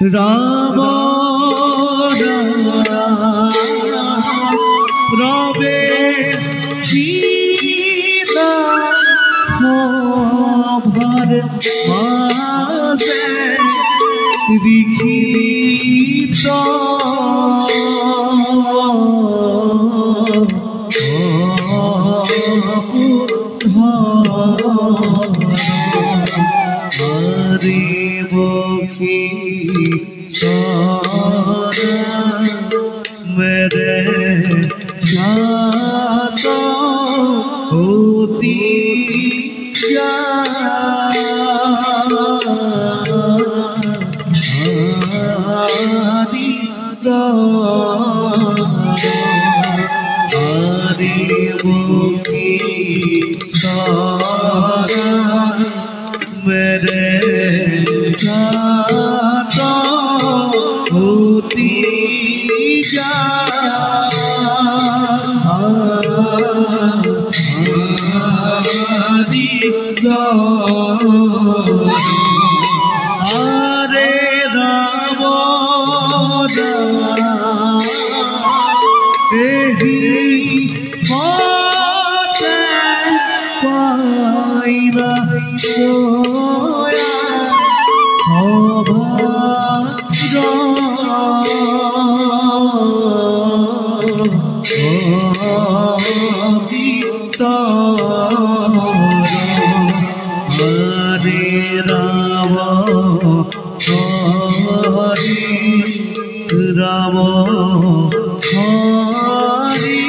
রাম প্রবে ভার মাসে লিখিত হরে বখি সারা মেরে जात होती आदि हरे मुखी सारा मेरे जात होती हरे राम पाइला हरे राम राम हरि हरे राम राम हरि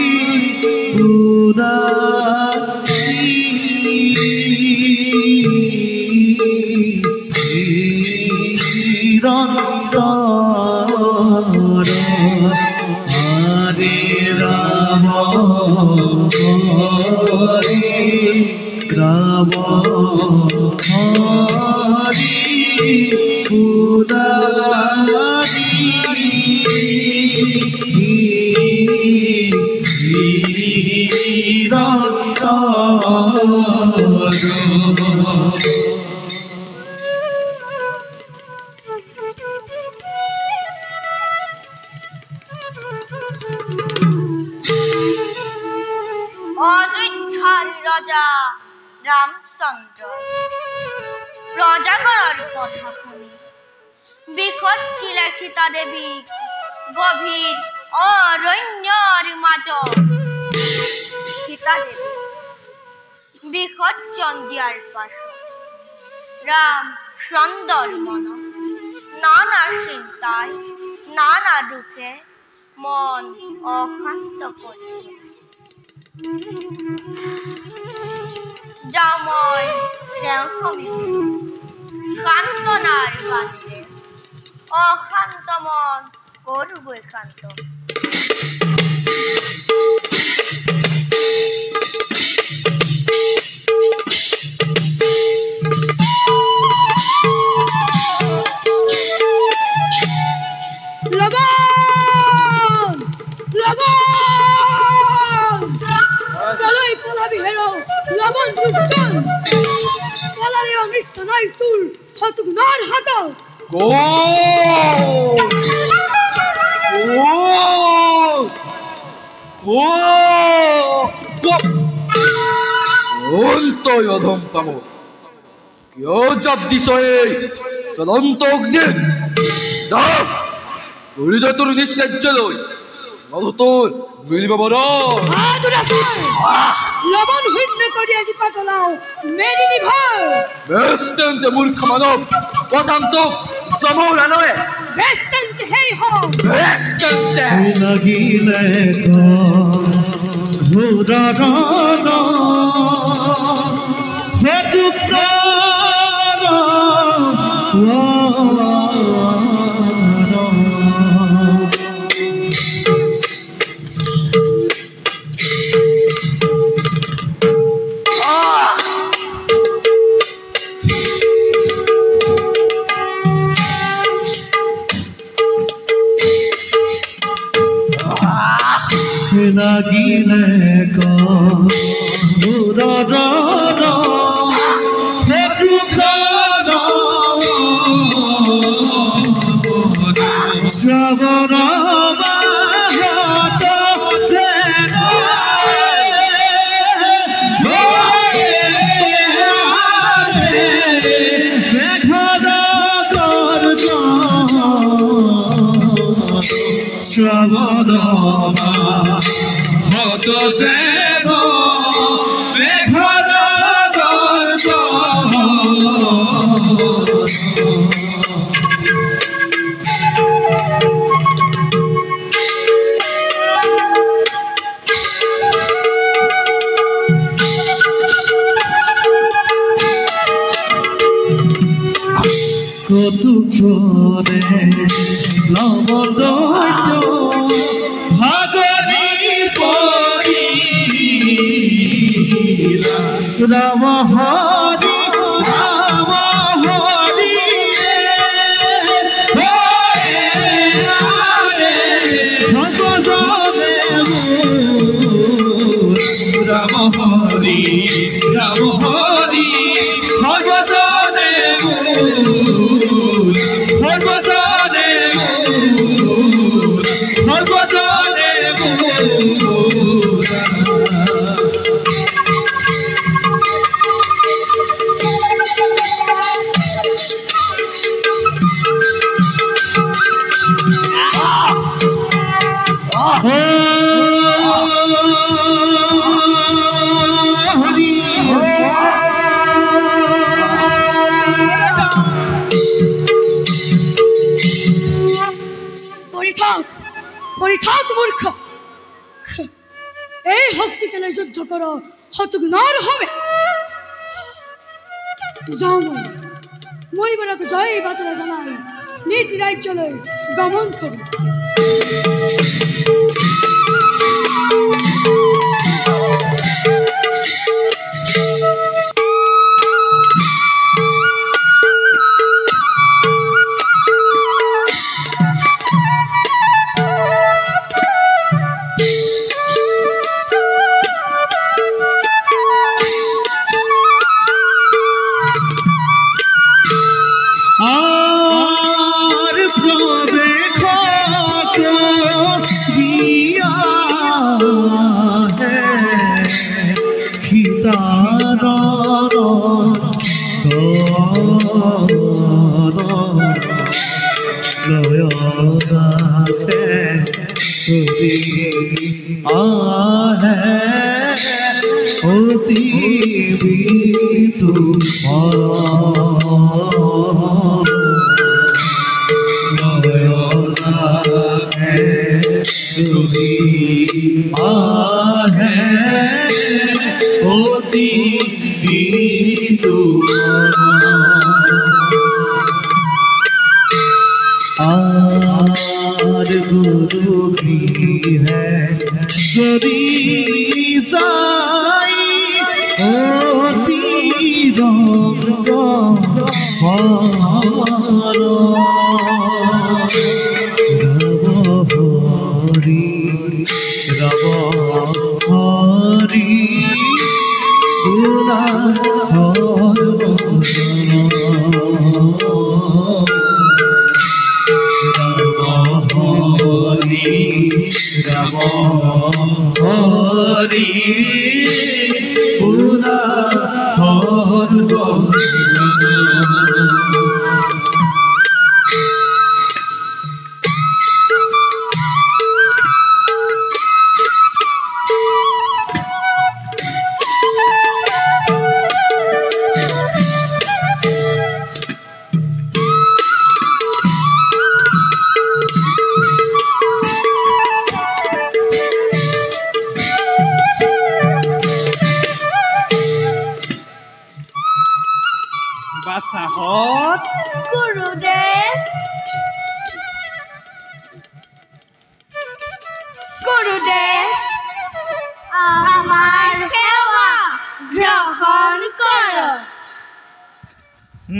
অযোধ্যার রাজা রামচন্দ্র প্রজাগণের কথা শুনি বিকটটি লেখিতা দেবী গভীর অরণ্যর মাঝ সীতা দেবী বিকট চন্দিয়ার পাশ রাম সুন্দর মন নানা চিন্তায় নানা দুঃখে মন অশান্ত করে যাও মই তেওঁৰ সমীপে কান্তনাৰ বাটে অশান্ত মন কৰোগৈ শান্ত অধম কাম কিয় জাপ দিছ জ্বলন্ত অগ্নি তোৰ নিশ্চৰ্যলৈ মধুটোৰ মিলিব বৰ লবণ শূন্য কৰি আজি পাতলাও মেৰি নিভাও বেষ্টেন্তে মূৰ্খ মানৱ প্ৰথমটো জমৌৰ আনয়ে বেষ্টেন্তে হেই হওক বেষ্টেন্তে লাগিলে ঘোৰাৰণ লাগিলে ঘোৰাৰণ শ্রবণ বাহত সেন মেঘর গর্জন শ্রবণ বাহত সেন মেঘর গর্জন কতুক্ষণে লবদৈত্য ভাগনি পড়িলা রাম হরি রাম হরি ভগজনে রাম হরি রাম হরি ভগজনে সর্বজনে সর্বজনে পরিথাক মূর্খ এই হক্তিকালে যুদ্ধ করো হতগুনার হবে যাও মরিবারকে জয় বাতরা জানাই নিজ রাজ্যে গমন করো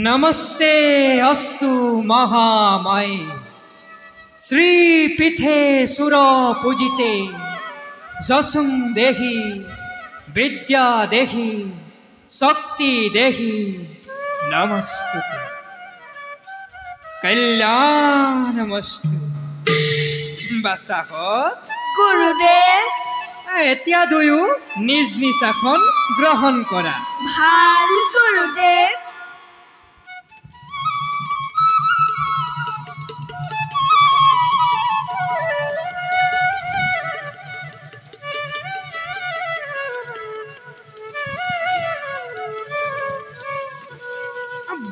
नमस्ते अस्तु महामाये श्री पीठे सुर पूजिते जसुं देहि विद्या देहि शक्ति देहि नमस्तुते कल्याणमस्तु বাচাহঁত গুৰুদেৱ এতিয়া দুয়ো নিজ নিজ আসন গ্ৰহণ কৰা। ভাল গুৰুদেৱ।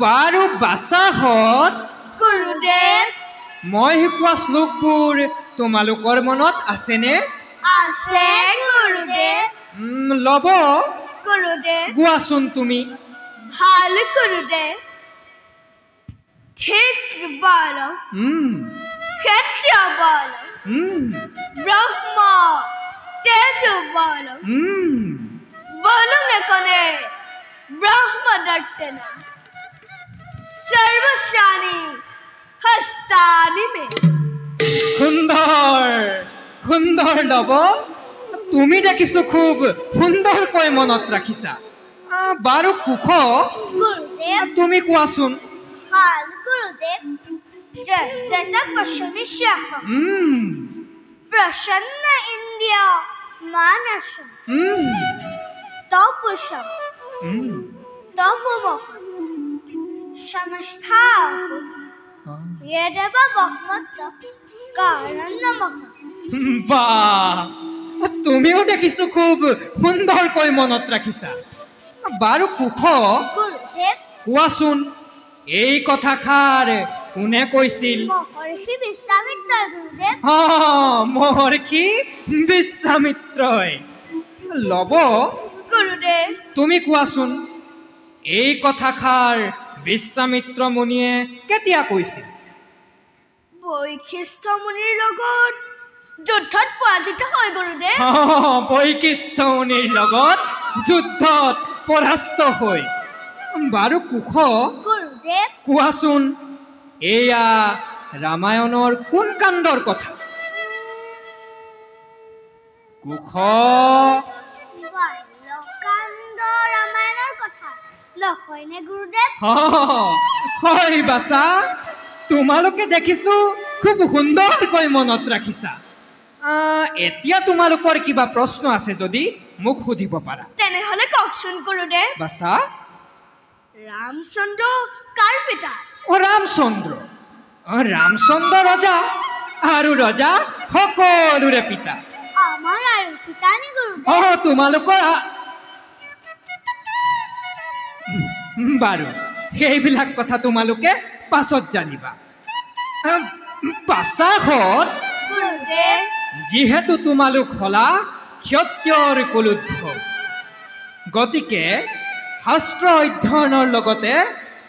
বাৰু বাচাহঁত গুৰুদেৱ মই শিকোৱা শ্লোকবোৰ তোমালোকৰ মনত আছেনে? আছে গুৰুদেৱ। ল'ব গুৰুদেৱ গোৱাচোন তুমি। ভাল গুৰুদেৱ। ঠিক বল ক্ষেত্ৰ বল ব্ৰহ্ম তেজ বল বলুঙে কনে ব্ৰহ্ম দৰ্শনা সৰ্বশ্ৰাণী হস্তানি মে। সুন্দৰ সুন্দৰ ল'ব, তুমি দেখিছো খুব সুন্দৰকৈ মনত ৰাখিছা। বাৰু কুশ গুৰুদেৱ তুমি কোৱাচোন। ভাল গুৰুদেৱ। জয়দত্ত পশমিষ্যাহ प्रसन्न इंद्रिय मानसम तपुषम तपुमह समस्था यदेव बहमत कारणमह। বাহ, তুমিও দেখিছো খুব সুন্দৰকৈ মনত ৰাখিছা। বাৰু কুশ गुरुदेव কোৱাচোন, এই কথাষাৰ কোনে কৈছিল? महर्षि विश्वामित्र गुरुदेव। মহৰ্ষি বিশ্বামিত্ৰই। ল'ব गुरुदेव তুমি কোৱাচোন, এই কথাষাৰ বিশ্বামিত্ৰ মুনিয়ে কেতিয়া কৈছিল? বৈশিষ্ট্য মুনিৰ লগত যুদ্ধত পৰাজিত হয় গুৰুদেৱ। বৈশিষ্ট্য মুনিৰ লগত যুদ্ধত পৰাস্ত হৈ। বাৰু কুশ গুৰুদেৱ কোৱাচোন, এয়া ৰামায়ণৰ কোন কাণ্ডৰ কথা? কুশ বাল্যকাণ্ড ৰামায়ণৰ কথা নহয়নে গুৰুদেৱ? হয় বাচা, তোমালোকে দেখিছো খুব সুন্দৰকৈ মনত ৰাখিছা। এতিয়া তোমালোকৰ কিবা প্ৰশ্ন আছে যদি মোক সুধিব পাৰা। তেনেহলে কওকচোন গুৰুদেৱ। বাচা, ৰামচন্দ্ৰ কাৰ পিতা? ৰামচন্দ্ৰ। ৰামচন্দ্ৰ ৰজা আৰু ৰজা সকলোৰে পিতা। আমাৰ আৰু পিতা নে গুৰুদেৱ? তোমালোকৰ বাৰু সেইবিলাক কথা তোমালোকে পাছত জানিবা। বাচাহঁত গুৰুদেৱ যিহেতু তোমালোক হলা ক্ষত্ৰিয়ৰ কুলোদ্ভৱ, গতিকে শাস্ত্ৰ অধ্যয়নৰ লগতে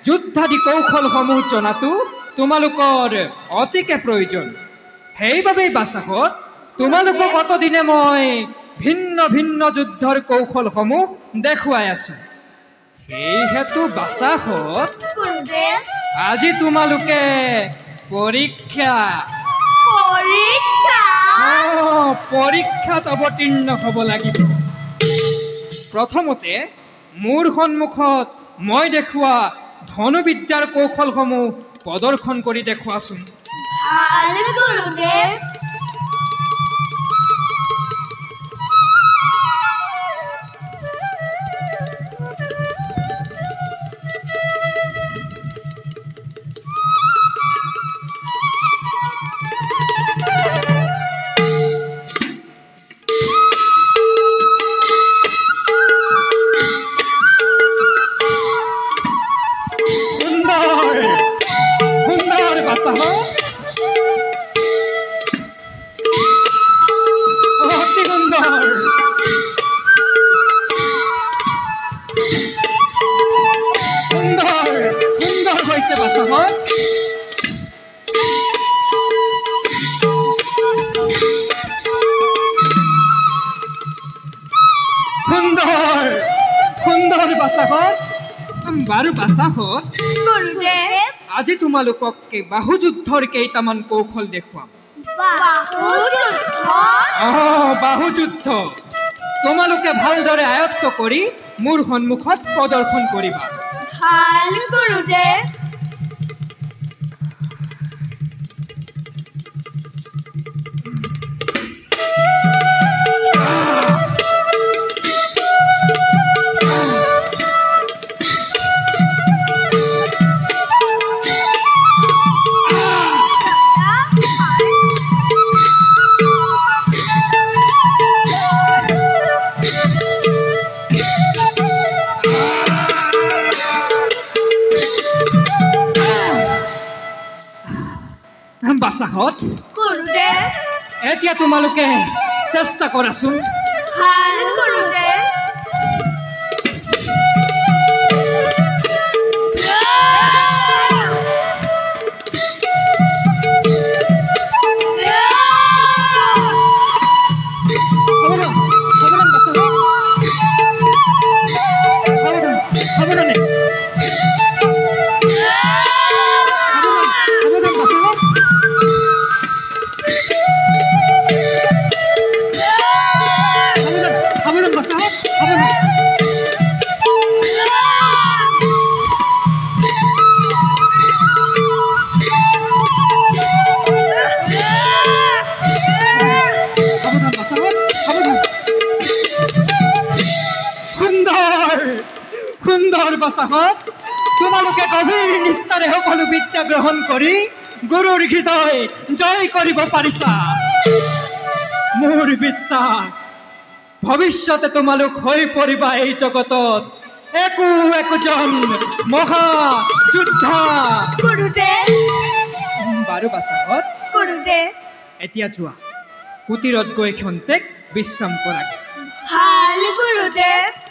যুদ্ধাদি কৌশলসমূহ জনাটো তোমালোকৰ অতিকে প্ৰয়োজন। সেইবাবেই বাচাহঁত তোমালোকক অতদিনে মই ভিন্ন ভিন্ন যুদ্ধৰ কৌশলসমূহ দেখুৱাই আছো। সেইহেতু বাচাহঁত গুৰুদেৱ আজি তোমালোকে পৰীক্ষাত অৱতীৰ্ণ হ'ব লাগিব। প্ৰথমতে মোৰ সন্মুখত মই দেখুওৱা ধনুবিদ্যাৰ কৌশলসমূহ প্ৰদৰ্শন কৰি দেখুৱাচোন। ভাল গুৰুদেৱ। বাৰু বাচাহঁত গুৰুদেৱ আজি তোমালোকক বাহুযুদ্ধৰ কেইটামান কৌশল দেখুৱাম। বাহুযুদ্ধ তোমালোকে ভালদৰে আয়ত্ত কৰি মোৰ সন্মুখত প্ৰদৰ্শন কৰিবা। ভাল গুৰুদেৱ। বাছাহঁত গুৰুদেৱ এতিয়া তোমালোকে চেষ্টা কৰাচোন ভাল গুৰুদেৱ বাছাহঁত তোমালোকে গভীৰ নিষ্ঠাৰে সকলো বিদ্যা গ্ৰহণ কৰি গুৰুৰ হৃদয় জয় কৰিব পাৰিছা মোৰ বিশ্বাস ভৱিষ্যতে তোমালোক হৈ পৰিবা এই জগতত একোজন মহা যোদ্ধা গুৰুদেৱ বাৰু বাছাহঁত গুৰুদেৱ এতিয়া যোৱা কুটিৰত গৈ ক্ষন্তেক বিশ্ৰাম কৰাগে ভাল গুৰুদেৱ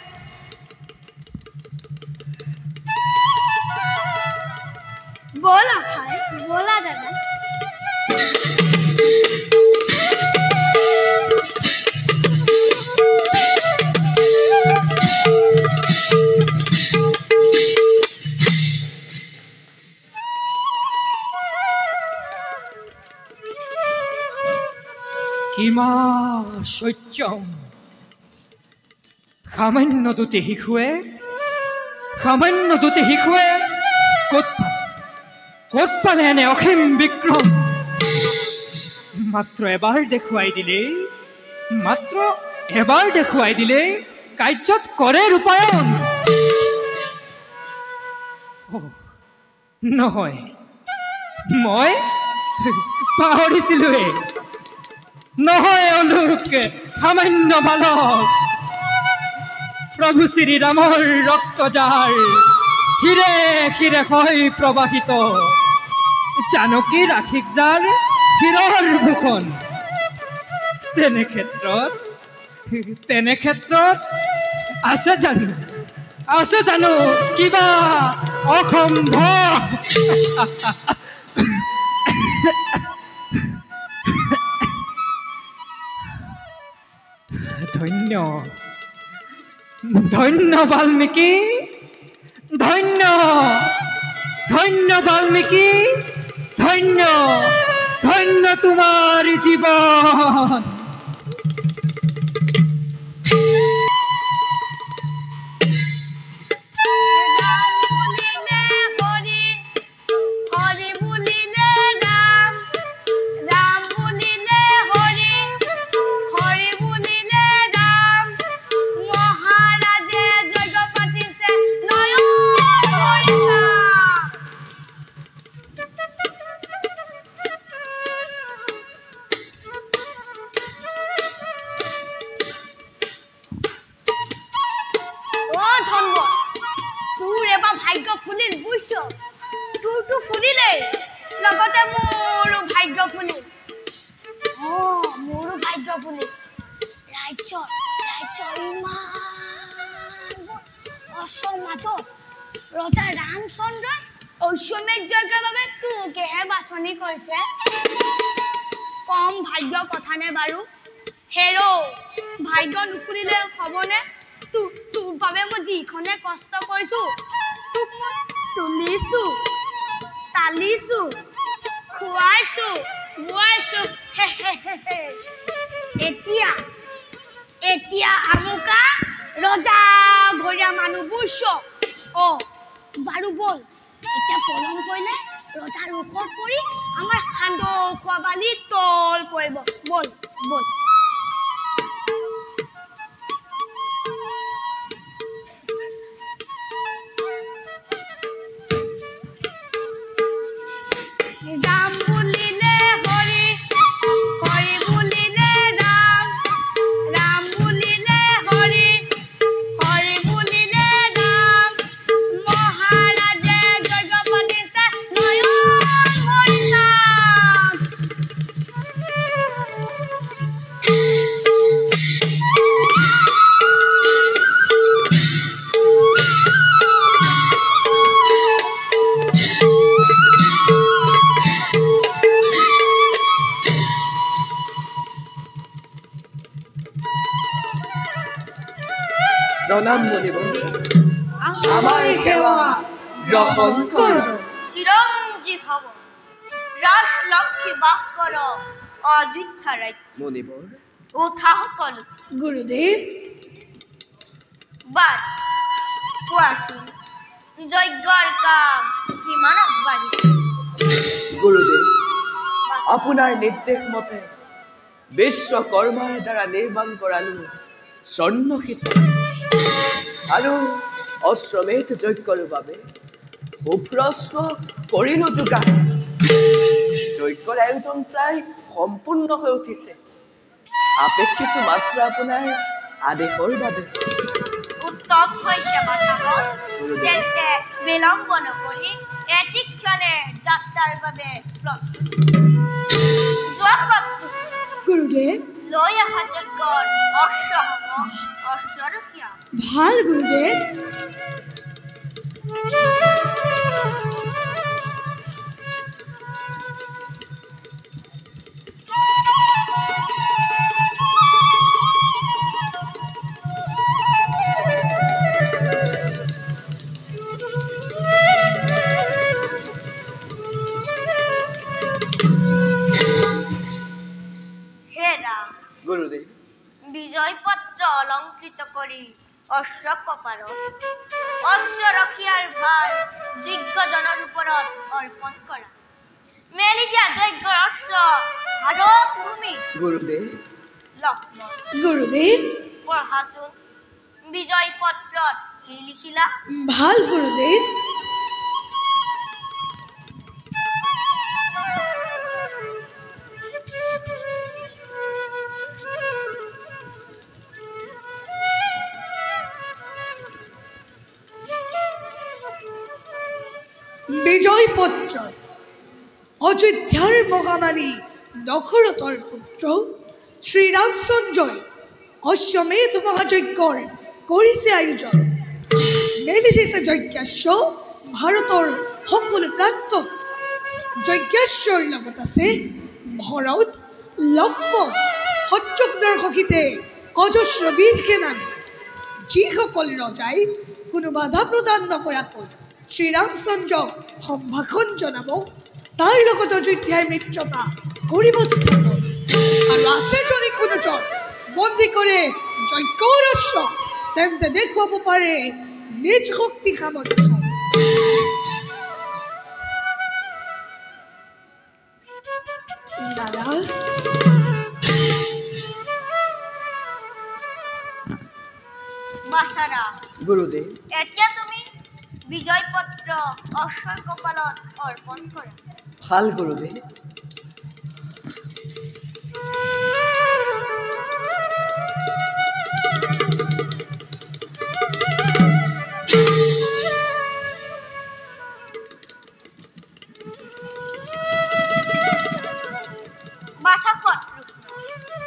বলা খাই বলা দাদা কিমা সত্যম সামান্য দুটি শিশুৱে ক'ত পালে এনে অসীম বিক্ৰম মাত্ৰ এবাৰ দেখুৱাই দিলেই কাৰ্যত কৰে ৰূপায়ণ নহয় মই পাহৰিছিলোৱে নহয় অলোক সামান্য বালক প্ৰভু শ্ৰীৰামৰ ৰক্তজাৰ হিৰে হিৰে হয় প্ৰবাহিত জানকী ৰাখিক যাৰ হিৰৰ ভূষণ তেনে ক্ষেত্ৰত আছে জানো কিবা অসম্ভৱ ধন্য বাল্মীকি ধন্য বাল্মীকি ধন্য তোমাৰ জীৱন ৰজা ৰামচন্দ্ৰই ঐশ্বমেধ যজ্ঞৰ বাবে তোকেহে বাছনি কৰিছে কম ভাগ্য কথা নে বাৰু হেৰো ভাগ্য নুখুলিলে হ'বনে তোৰ বাবে মই যিখনে কষ্ট কৰিছো তোক মই তুলিছো তালিছো খুৱাইছো বুৱাইছো এতিয়া আমুকা ৰজা ঘৰীয়া মানুহ বুইছ বাৰু বল এতিয়া পলম কৰিলে ৰজাৰ ৰুখত পৰি আমাৰ সান্দহ খোৱা বালি তল পৰিব বল ৰাম বুলিলে হৰি হৰি বুলিলে ৰাম ৰাম বুলিলে হৰি হৰি বুলিলে ৰাম মহাৰাজে জগপতিতে নয়ন হৰিনাম প্ৰণাম মনিব আমাৰ সেৱা গ্ৰহণ কৰ চিৰঞ্জীৱ হব ৰাজলক্ষ্মী বাস কৰ অযোধ্যা ৰাজ্য মনিবৰ উঠা সকলো গুৰুদেৱ বাট কোৱাচোন যজ্ঞৰ কাম কিমান আগবাঢ়িছে গুৰুদেৱ আপোনাৰ নিৰ্দেশ মতে বিশ্বকৰ্মাৰ দ্বাৰা নিৰ্মাণ কৰালো স্বৰ্ণক্ষেত্ৰ আৰু অশ্বমেধ যজ্ঞৰ বাবে সুপ্ৰস্ব কৰিলো যোগাৰ যজ্ঞৰ আয়োজন প্ৰায় সম্পূৰ্ণ হৈ উঠিছে আপেক্ষিছো মাত্ৰ আপোনাৰ আদেশৰ বাবে উত্তম হৈছে কথাবোৰ তেন্তে বিলম্ব নকৰি এটিক্ষণে যাত্ৰাৰ বাবে প্ৰস্তুত গুৰুদেৱ লৈ অহা যজ্ঞৰ অশ্বৰখীয়া ভাল গুৰুদেৱ গুৰুদেৱ বিজয় পত্ৰ অলংকৃত কৰি অশ্ব কপালত অশ্বৰখীয়াৰ ভাৰ যোগ্যজনৰ ওপৰত অৰ্পণ কৰা মেলি দিয়া যজ্ঞৰ অশ্ব ভাৰত ভূমি গুৰুদেৱ লক্ষ্মণ গুৰুদেৱ পঢ়াচোন বিজয় পত্ৰত কি লিখিলা ভাল গুৰুদেৱ বিজয় পত্ৰ অযোধ্যাৰ মহামানী দশৰথৰ পুত্ৰ শ্ৰীৰাম সঞ্জয় অশ্বমেধ মহাযজ্ঞৰ কৰিছে আয়োজন মেলি দিছে যজ্ঞাশ্ব ভাৰতৰ সকলো প্ৰান্তত যজ্ঞাশ্বৰ লগত আছে ভৰত লক্ষ্মণ শত্ৰুঘ্নৰ সহিতে অজস্ৰ বীৰ সেনানী যিসকল ৰজাই কোনো বাধা প্ৰদান নকৰাকৈ শ্ৰীৰামচন্দ্ৰক সম্ভাষণ জনাব তাৰ লগত অযোধ্যাৰ মিত্ৰতা কৰিব স্থাপন আৰু আছে যদি কোনোজন বন্দী কৰে যজ্ঞৰ অশ্ব তেন্তে দেখুৱাব পাৰে নিজ শক্তি সামৰ্থ্য দাদা বাসাৰা গুৰুদেৱ এতিয়া তুমি বিজয় পত্ৰ অশ্বৰ কপালত অৰ্পণ কৰা ভাল গুৰুদেৱ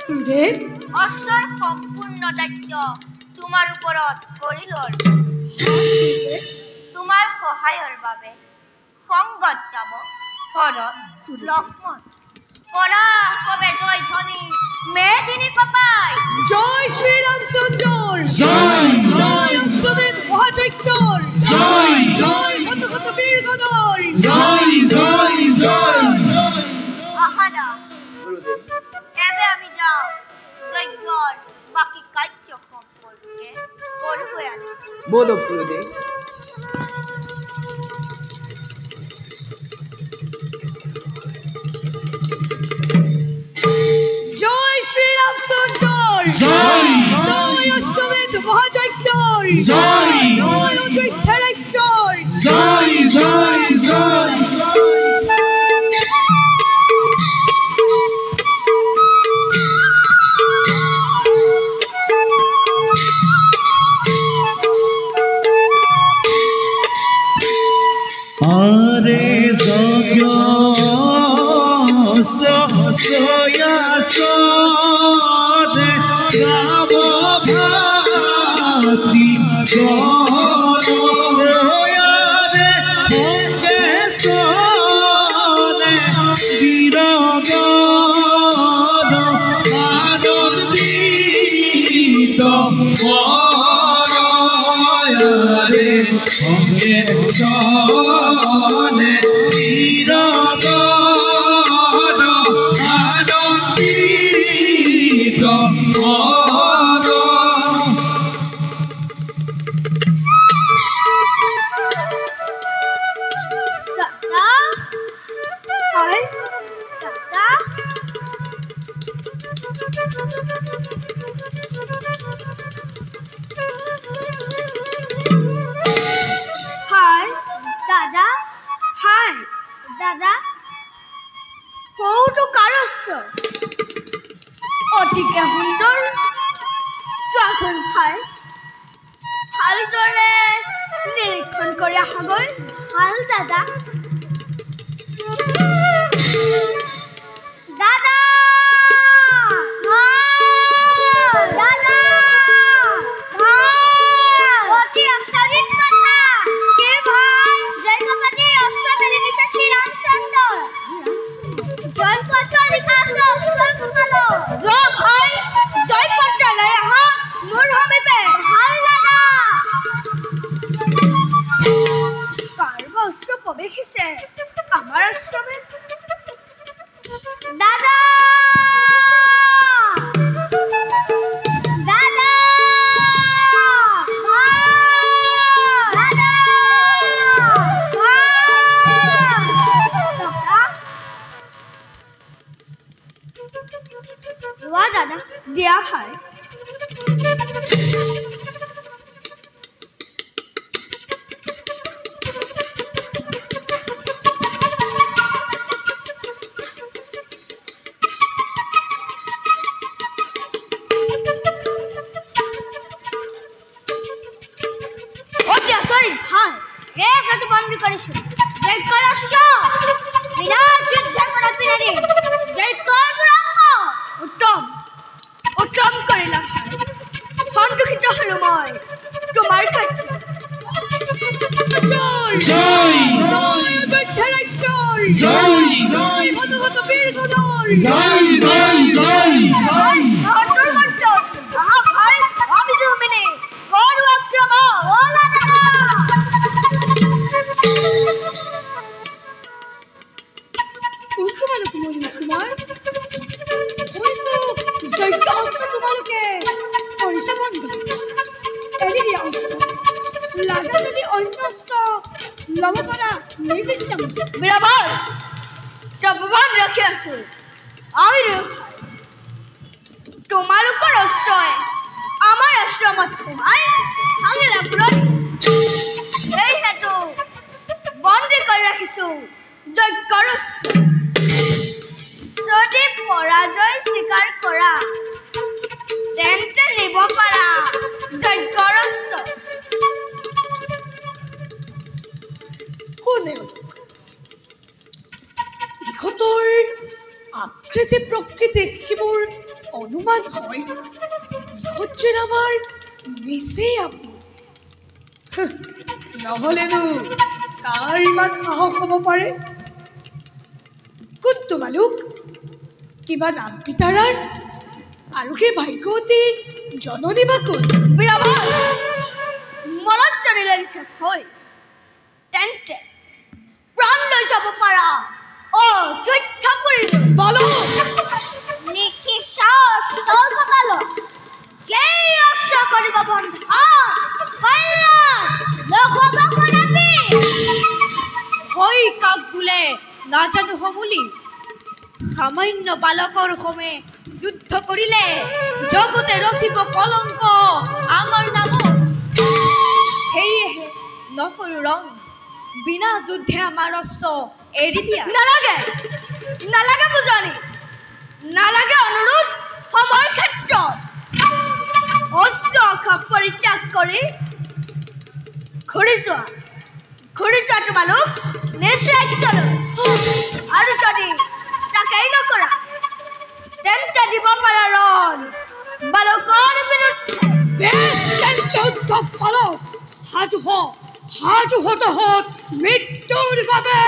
গুৰুদেৱ অশ্বৰ সম্পূৰ্ণ দায়িত্ব তোমাৰ ওপৰত কৰিলো তোমাৰ সহায়ৰ বাবে সংগত যাব ভৰত লক্ষ্মণ কৰা কবে জয় ধ্বনি মেদিনী পাপাই জয় শ্ৰীৰামচন্দ্ৰৰ জয় জয় অশ্বমেধ মহাযজ্ঞৰ জয় জয় শত শত বীৰগণৰ জয় জয় জয় আহাদা গুৰুদেৱ এবে আমি যাও যজ্ঞৰ বাকি কাৰ্য সম্পৰ্কে কৰিবলৈ আছো বলক গুৰুদেৱ জয় শ্ৰীৰামচন্দ্ৰৰ জয় জয় অশ্বমেধ মহাযজ্ঞৰ জয় জয় অযোধ্যা ৰাজ্যৰ জয় জয় জয় আৰে যজ্ঞ সহস্ৰয়াসনে ৰাম ভাতৃ গণয়াৰে অঙ্কেশনে বীৰগণ আনন্দিত মন গনে চিৰগণ আনন্দিত মন। দাদা হয় দাদা হাই দাদা হাই দাদা সৌটো কাৰস্য অতিকে সুন্দৰ চোৱাচোন ঠাই ভালদৰে নিৰীক্ষণ কৰি আহাগৈ। ভাল দাদা দাদা দাদা অতি আচৰিত কথা। কি ভাল জয়গপতি অশ্ব মেলি দিছে শ্ৰীৰামচন্দ্ৰ। জয়পত্ৰ লিখা আছে অশ্বকপাল। ভাই জয়পত্ৰ লৈ আহা মোৰ সমীপে। ভাল দাদা কাৰোবাৰ অস্ত্ৰ প্ৰৱেশিছে আমাৰ আশ্ৰমে। দাদা দাদা দাদা দিয়া ভাই। বন্দী কৰিছো উত্তম উত্তম কৰিলা। সন্তোষিত হলো মই তোমাৰ লব পৰা নিৰ্দিষ্ট বিৰাবাৰ জবান ৰাখি আছো। আৰু তোমালোকৰ অস্ত্ৰই আমাৰ আশ্ৰমত সোমাই ভাঙিলা এই হেতু বন্দী কৰি ৰাখিছো যজ্ঞৰ। যদি পৰাজয় স্বীকাৰ কৰা তেন্তে নিব পাৰা যজ্ঞৰ। ইহঁতৰ আকৃতি প্ৰকৃতি দেখিবোৰ অনুমান হয় ইহঁত যেন আমাৰ নিচেই আপো। নহলেনো কাৰ ইমান সাহস হ'ব পাৰে? কোন তোমালোক? কিবা নাম পিতাৰাৰ আৰু সেই ভাগ্যৱতী জননী বা কোন? মনত যদি লাগিছে হয় তেন্তে প্ৰাণ লৈ যাব পাৰা। যুদ্ধ কৰিব বলো কৰিব বন্ধ হয় কাক বোলে নাজানো সমুলি। সামান্য বালকৰ সমে যুদ্ধ কৰিলে জগতে ৰচিব কলংক আমাৰ নামত। সেয়েহে নকৰো ৰং বিনা যুদ্ধে আমাৰ অস্ত্ৰ এৰি দিয়া। নালাগে নালাগে বুজনি নালাগে অনুৰোধ। সময় ক্ষেত্ৰত অস্ত্ৰ পৰিত্যাগ কৰি ঘূৰি যোৱা তোমালোক নিজ ৰাজ্যলৈ। আৰু যদি তাকেই নকৰা তেন্তে দিব পাৰা ৰণ বালকৰ বিৰুদ্ধে। সাজু হত মৃত্যুৰ বাবে।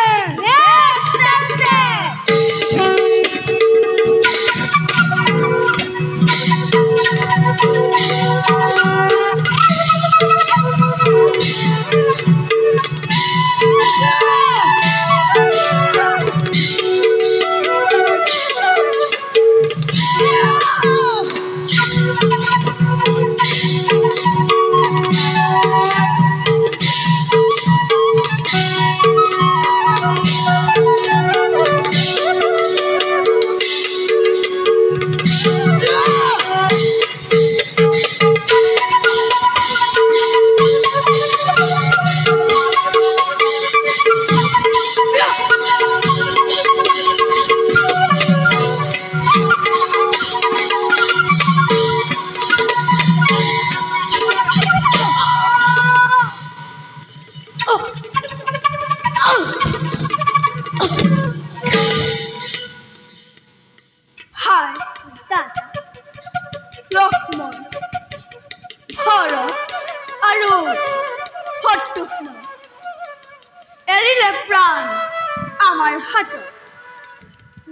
আমাৰ হাঁটো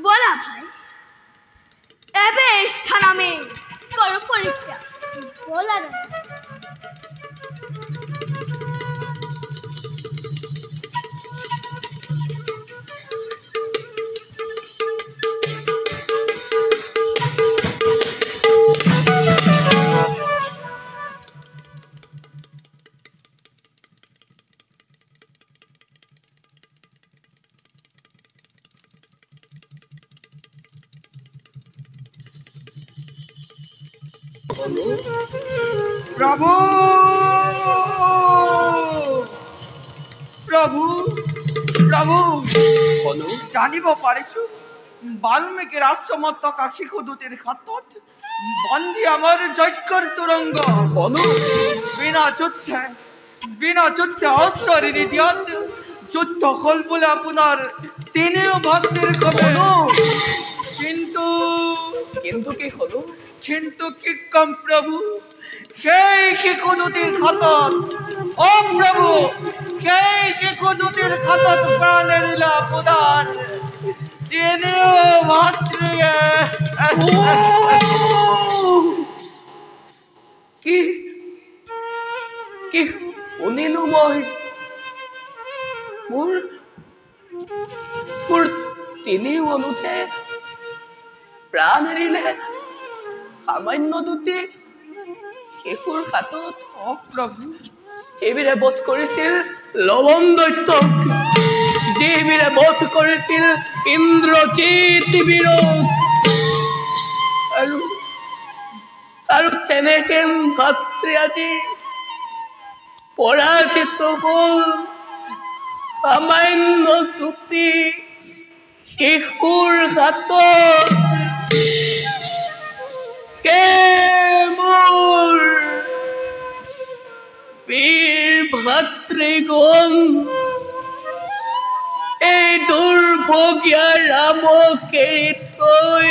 বলা ভাই এবে স্থান আমি কৰো পৰীক্ষা বলা না প্ৰভু প্ৰভু প্ৰভু জানিব পাৰিছো বাল্মীকি ৰাষ্ট্ৰমতক শিশুদূতিৰ হাতত বন্দী আমাৰ যজ্ঞৰ তুৰংগ বিনা যুদ্ধে অশ্বৰীৰ দিয়াত যুদ্ধ হল বোলে আপোনাৰ তিনিও ভক্তিৰ কবে কিন্তু কি কম প্ৰভু সেই শিশুদূতিৰ হাতত ও প্ৰভু সেই শিশুদূতিৰ হাতত প্ৰাণ এৰিলা আপোনাৰ তিনিও ভাতৃয়ে কি শুনিলো মই মোৰ তিনিও অনুজে প্ৰাণ এৰিলে সামান্য দুটি শিশুৰ হাতত প্ৰভু যিবিৰে বধ কৰিছিল লৱণ দৈত্যক যিবিৰে বধ কৰিছিল ইন্দ্ৰজিৎ বিৰোধ আৰু তেনেহেন ভাতৃ আজি পৰাজিত হল সামান্য দুটি শিশুৰ হাতত মোৰ বীৰ ভাতৃগণ এই দুৰ্ভগীয়া ৰামক এৰি থৈ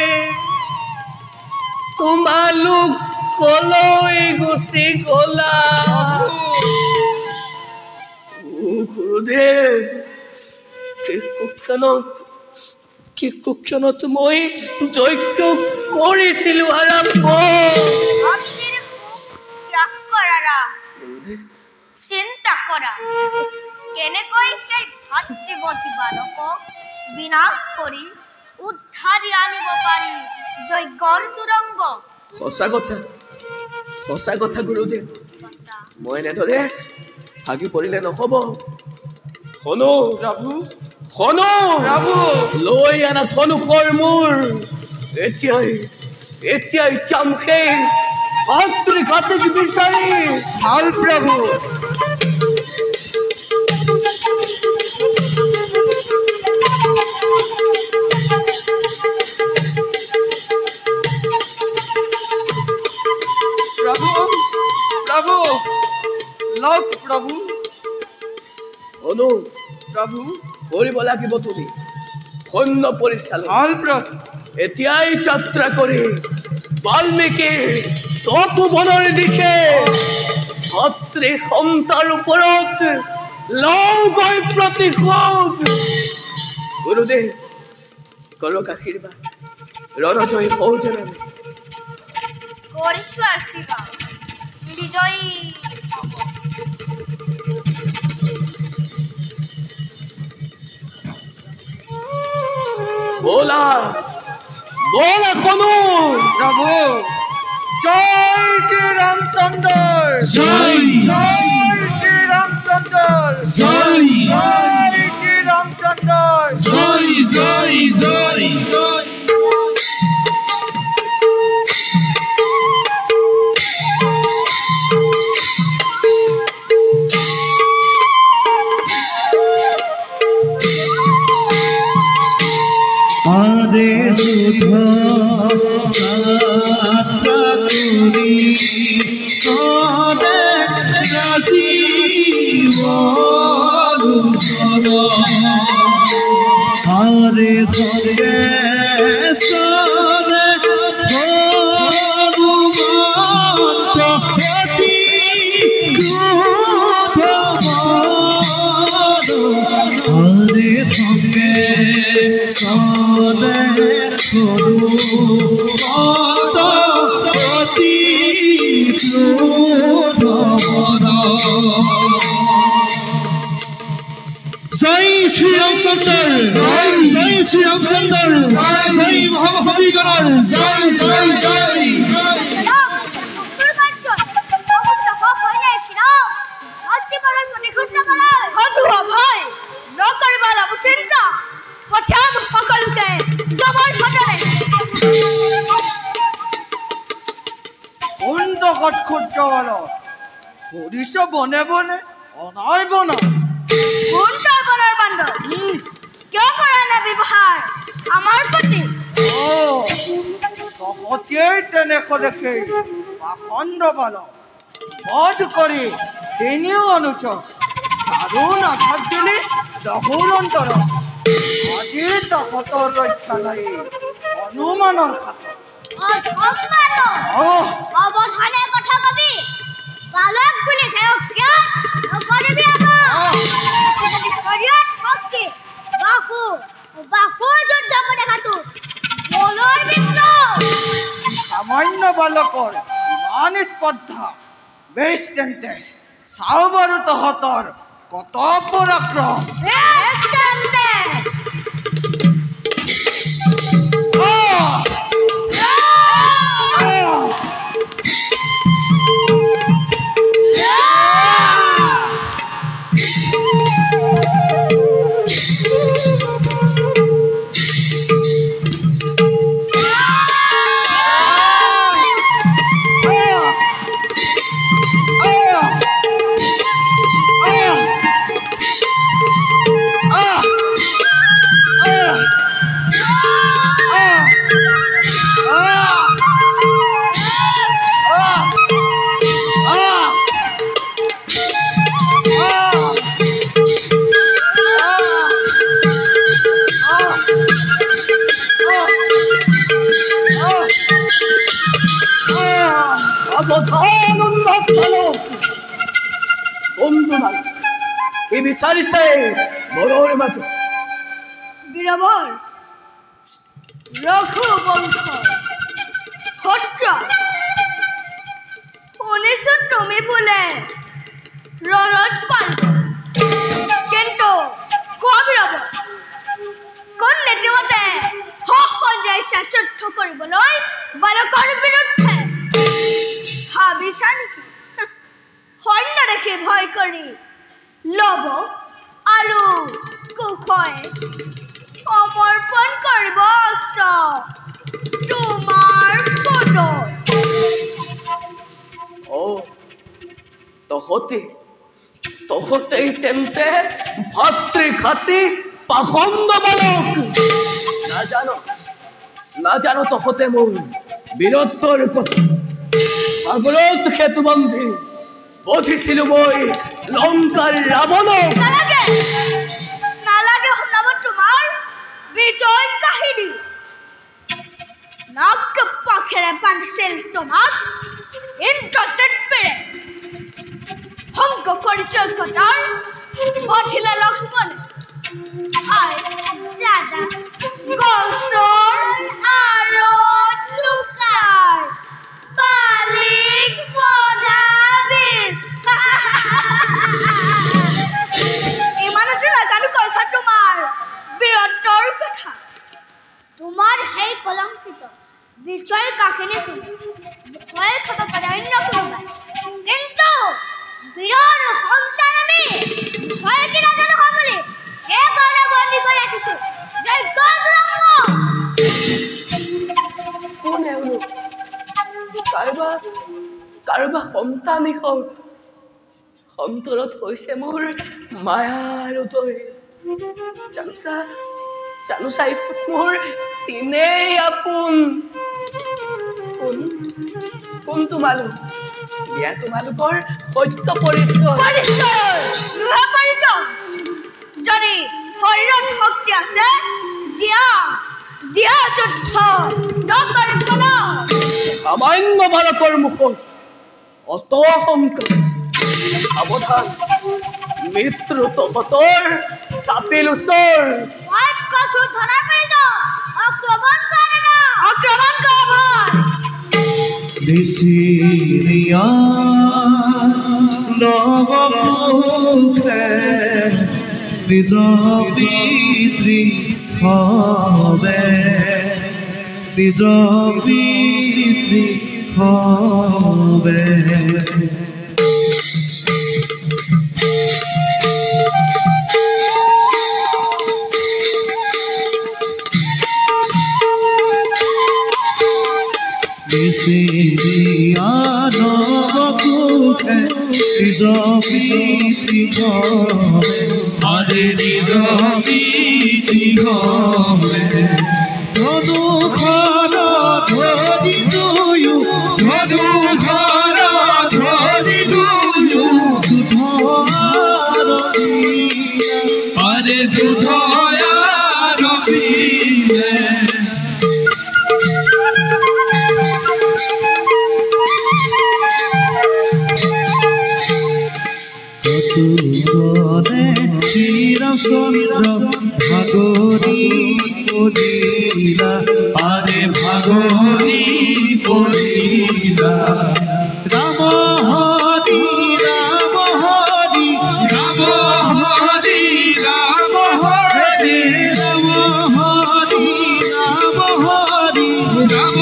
তোমালোক কলৈ গুচি গলা গুৰুদেৱ কিক্ষণত মই যজ্ঞ কৰিছিলো আৰম্ভ চিন্তা কৰা কেনেকৈ সেই ভাতৃবতী বালকক বিনাশ কৰি উদ্ধাৰি আনিব পাৰি যজ্ঞৰ তুৰংগ সঁচা কথা গুৰুদেৱ মই এনেদৰে ভাগি পৰিলে নহব শুনো লৈ আনা ধনুষৰ মোৰ এতিয়াই যাম সেই ভাতৃঘাতক বিচাৰি ভাল প্ৰভু প্ৰভু প্ৰভু লগ প্ৰভু শুনো প্ৰভু কৰিব লাগিব তুমি সৈন্য পৰিচালনা ভাল প্ৰভু এতিয়াই যাত্ৰা কৰি বাল্মীকি তপোবনৰ দিশে ভাতৃ সন্তাৰ ওপৰত লওঁগৈ প্ৰতিশোধ গুৰুদেৱ কৰক আশীৰ্বাদ ৰণজয় হওঁ যেন আমি কৰিছো আশীৰ্বাদ বিজয়ী হ'ব बोला कोनो প্রভু জয় শ্রী রামচন্দ্র জয় শ্রী রামচন্দ্র জয় শ্রী রামচন্দ্র জয় জয় জয় জয় আরে সুধা সাত্রা তুরি সদে রাজি বলু সদ আরে ধরে সরে ভগবন্ত অতি দুধ আরে হরে সঙ্গে সরে করু কত অতি জয় শ্রী রামচন্দ্র জয় শ্রী রামচন্দ্র জয় মহামহাবীগণ জয় জয় জয় ক্ষুদ্র বল হরিষ বনে বনে অনয় বন কিয় কৰা না ব্যৱহাৰ আমাৰ প্ৰতি তহতেই তেনেকৈ দেখে পাখণ্ড বল বধ কৰি তিনিও অনুচৰ আৰু নাথাক দিলি দহুৰ অন্তৰ আজি তহতৰ ৰক্ষা নাই হনুমানৰ খাটত অৱধানে কথা কবি বালক বুলি তেওঁক কিয় নকৰিবি শৰীৰত শক্তি বাহু যুদ্ধ কৰি দেখাতো বলৰ বিদ্যা সামান্য বালকৰ ইমান স্পৰ্ধা বেছ তেন্তে চাওঁ বাৰু তহঁতৰ কত পৰাক্ৰম কি বিচাৰিছে মৰৰ মাজত বীৰবৰ ৰঘুবংশ সত্ৰ শুনিছো তুমি বোলে ৰণত পাল কিন্তু কোৱা বীৰবৰ কোন নেতিমতে সহজে যুদ্ধ কৰিবলৈ বালকৰ বিৰুদ্ধে ভাবিছা নেকি সৈন্য দেখি ভয় কৰি লব আৰু কুশয়ে সমৰ্পণ কৰিব তোমাৰ পদত তহতেই তেন্তে ভাতৃঘাতী পাখণ্ড বালক নাজানো তহতে মোৰ বীৰত্বৰ কথা সাগৰত সেতু বান্ধি বধিছিলো মই লংকাৰ ৰাৱণক নালাগে শুনাব তোমাৰ বিজয় কাহিনী নাক পাখেৰে বান্ধিছিল তোমাক ইন্দ্ৰজিৎ সংগ কৰি যজ্ঞতাৰ বধিলে লক্ষ্মণ হায় দাদা গছৰ আঁৰত লুকাই বালিক বজাবীৰ ইমান আছে নাজানো কৈছা তোমাৰ বীৰত্বৰ কথা তোমাৰ সেই কলংকিত বিজয় কাহিনী ভয় খাব পাৰে অন্য কোনোবাই কিন্তু বীৰৰ সন্তান আমি ভয় কি নাজানো বুলি সেইকাৰণে বন্দী কৰি ৰাখিছো কাৰোবাৰ সন্তানী অন্তৰত হৈছে মোৰ মায়াৰ উদয় জানোচা মোৰ তিনেই আপোন কোন তোমালোক বিয়া তোমালোকৰ সত্য পৰিচয় যদি শৰীৰত শক্তি আছে দিয়া যুদ্ধ সামান্য বালকৰ মুখত অত অহংকাৰ সাৱধান মিত্ৰ তহতৰ চাপিল ওচৰ নিচিৰিয়া নৱকোষে নিজ পিতৃ হবে নিজ পিতৃ হবে নিচিৰিয়া নৱকোষে নিজ পিতৃ হবে আৰে নিজ পিতৃ হবে ধনুখৰ ধৰি দুয়ো ধনুখৰ ধৰি দুয়ো যুদ্ধ আৰে যুদ্ধ শ্ৰীৰামচন্দ্ৰ ভাগৰি পৰিলা আৰে ভাগৰি পৰিলা ৰাম হৰি ৰাম হৰি ৰাম হৰি ৰাম হৰি ৰাম হৰি ৰাম হৰি ৰাম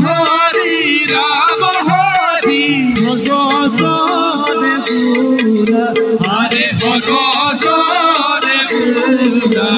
হৰি ৰাম হৰি ভগৱানে পুৰা আৰে ভগৱানে পুৰা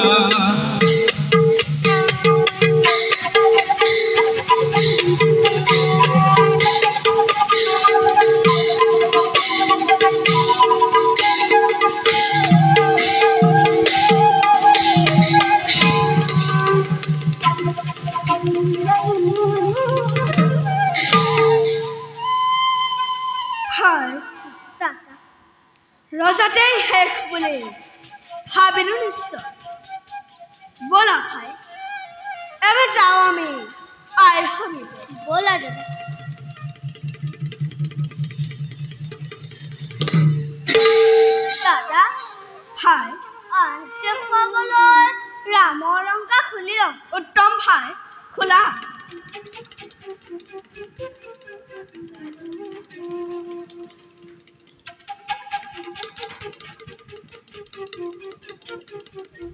ৰজাতেই শেষ বুলি ভাবিলো নিশ্চয় ব'লা ভাই এবাৰ যাওঁ আমি আইৰ সমীপে ব'লা দাদা ভাই দেখুৱাবলৈ ৰামৰ লংকা খুলিও উত্তম ভাই খোলা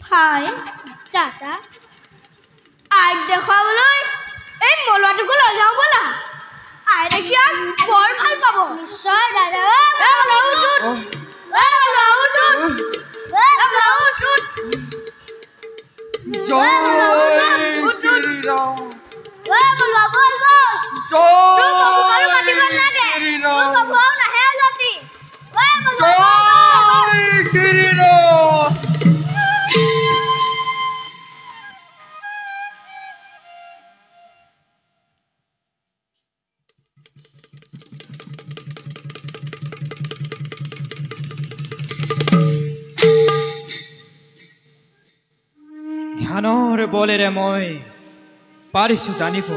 ভাই দাদা আইক দেখুৱাবলৈ এই মলুৱাটোকো লৈ যাওঁ ব'লা আই দেখিয়া বৰ ভাল পাব নিশ্চয় দাদা ধ্যানৰ বলেৰে মই পাৰিছো জানিব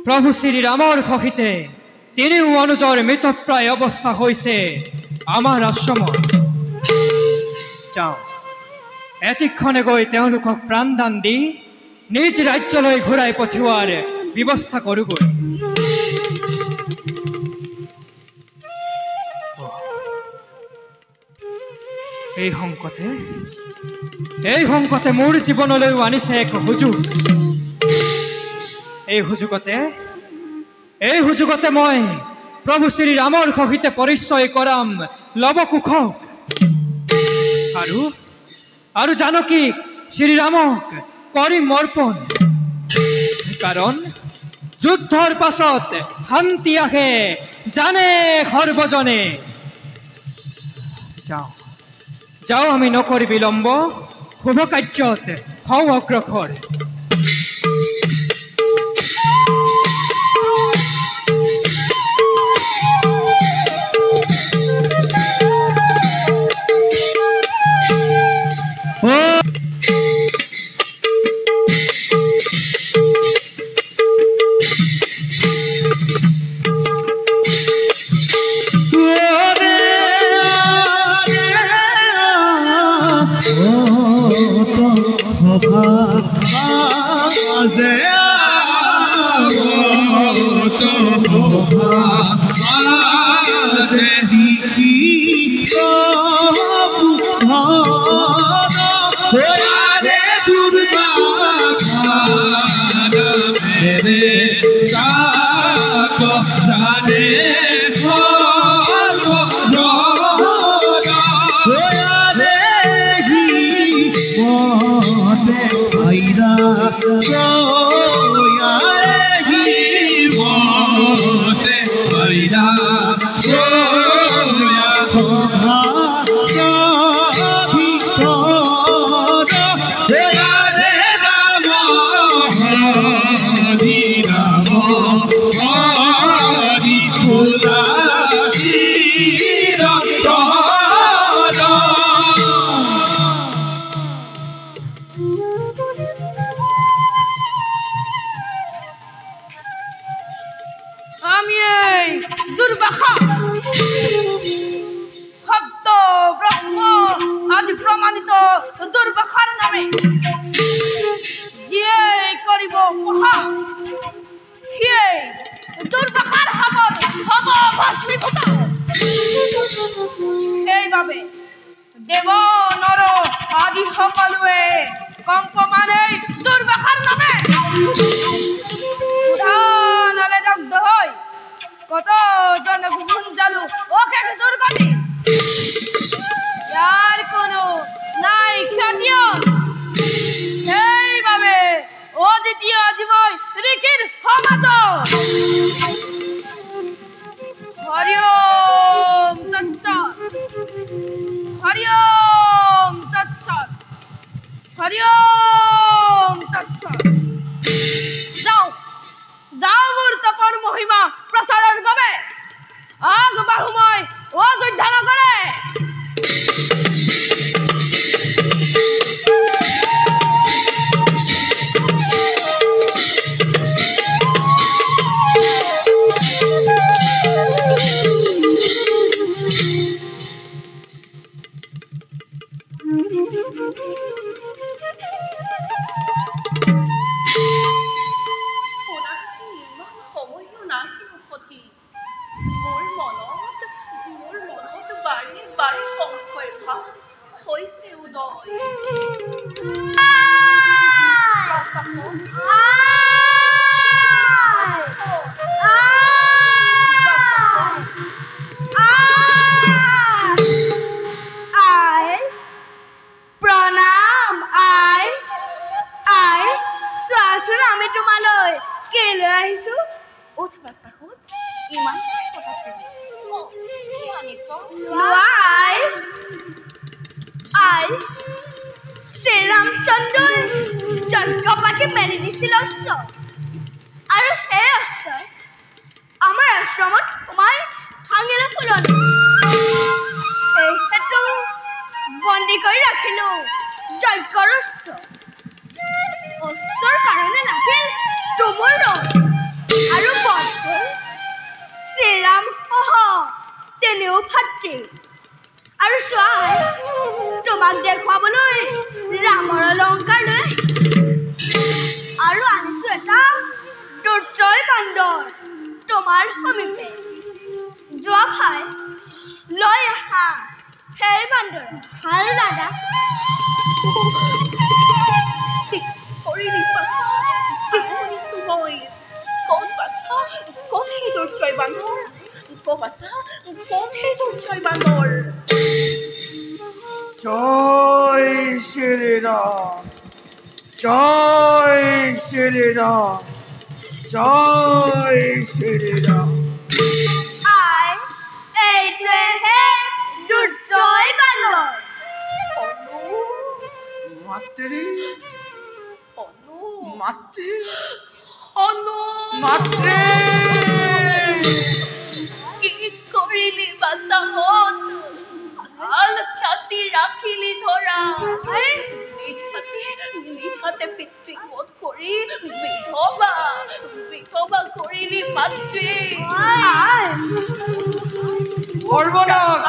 প্ৰভু শ্ৰীৰামৰ সহিতে তিনিও অনুজৰ মৃতপ্ৰায় অৱস্থা হৈছে আমাৰ আশ্ৰমত যাওঁ এতিক্ষণে গৈ তেওঁলোকক প্ৰাণদান দি নিজ ৰাজ্যলৈ ঘূৰাই পঠিওৱাৰ ব্যৱস্থা কৰোঁগৈ এই সংকটে মোৰ জীৱনলৈও আনিছে এক সুযোগ এই সুযোগতে মই প্ৰভু শ্ৰীৰামৰ সহিতে পৰিচয় কৰাম লৱকুশক আৰু জানকীক শ্ৰীৰামক কৰিম অৰ্পণ কাৰণ যুদ্ধৰ পাছত শান্তি আহে জানে সৰ্বজনে যাওঁ আমি নকৰি বিলম্ব শুভ কাৰ্যত হওঁ অগ্ৰসৰ সভা যে দেখি রে দুর্বাঘারে সাক জানে আমি এই দুর্বাঘা ভক্ত ব্রহ্ম আজ প্রমাণিত দুর্বাঘার নামে যে করিব মহা সে দুর্বাঘার হাবত হব ভস্মীভূত। সেইভাবে দেব নর আদি সকলোৱে কম্পমানে দুৰ্বাঘাৰ নামে উঠানলে দগ্ধ হৈ কত জন গুঞ্জালু অশেষ দুৰ্গতি। ইয়াৰ কোনো নাই খ্যাতিয় সেইভাবে অদ্বিতীয় জীৱই ঋষিৰ সমাজ। হৰি ওম তৎসৎ হৰি ওম তৎসৎ হৰি ওম তৎসৎ। যাও যাও মোৰ তপৰ মহিমা প্ৰচাৰৰ বাবে আগবাঢ়ো মই অযোধ্যা নগৰে। শ্ৰীৰামচন্দ্ৰই যজ্ঞ পাতি মেলি দিছিল অস্ত্ৰ, আৰু সেই অস্ত্ৰই আমাৰ আশ্ৰমত সোমাই ভাঙিলে ফুলনি। সেই হেতু বন্দী কৰি ৰাখিলো যজ্ঞৰ অস্ত্ৰ। অস্ত্ৰৰ কাৰণে লাগিল তুমুল ৰং আৰু বধ হ'ল শ্ৰীৰাম সহ তেনেও ভাতৃ। আৰু চোৱা তোমাক দেখুৱাবলৈ ৰামৰ অলংকাৰ লৈ আৰু আনিছো এটা দুৰ্জয় বান্দৰ তোমাৰ সমীপে। যোৱা ভাই লৈ আহা সেই বান্দৰ ভাল দাদা। দুৰ্জয় বান্দৰ কবাছা কোনহে দুৰ্জয় বান্দৰ? জয় শ্ৰীৰাম জয় শ্ৰীৰাম জয় শ্ৰীৰাম। আই এইটোহে দুৰ্জয় বান্দৰ। মাতৃ অনু মাতৃ অনু মাতৃ কি কৰিলি বাচাহত? ভাল খ্যাতি ৰাখিলি ধৰা, নিজ হাতে পিতৃক বধ কৰি বিধৱা কৰিলি মাতৃ। সৰ্বনাশ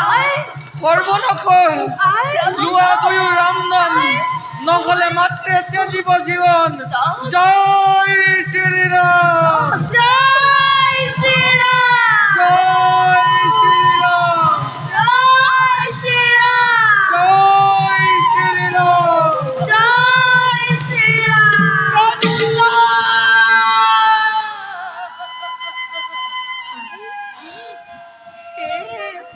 সৰ্বনখল লোৱা গয়ো ৰামদান নহ'লে মাত্ৰ এতিয়া দিব জীৱন জয় শ্ৰীৰাম জয় শ্ৰীৰাম জয় শ্ৰীৰাম জয় শ্ৰীৰাম জয় শ্ৰীৰাম জয় শ্ৰীৰাম হে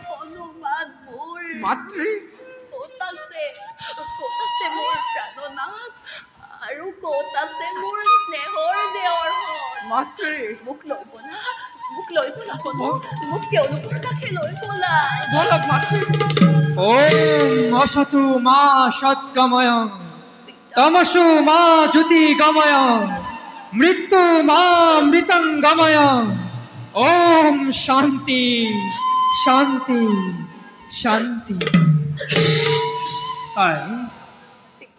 হনুমান মোৰ মাতৃ ক'ত আছে মোৰ প্ৰাণনাথ আৰু ক'ত আছে মোৰ স্নেহৰ দেওৰহঁত মাতৃ মোক লৈ ব'লা হনু মোক তেওঁলোকৰ কাষে লৈ ব'লা বলক মাতৃ ওম অসতু মা সৎগময়ং তমসু মা জ্যোতি গময়ং মৃত্যু মা মৃতং গময়ং ওম শান্তি শান্তি শান্তি আই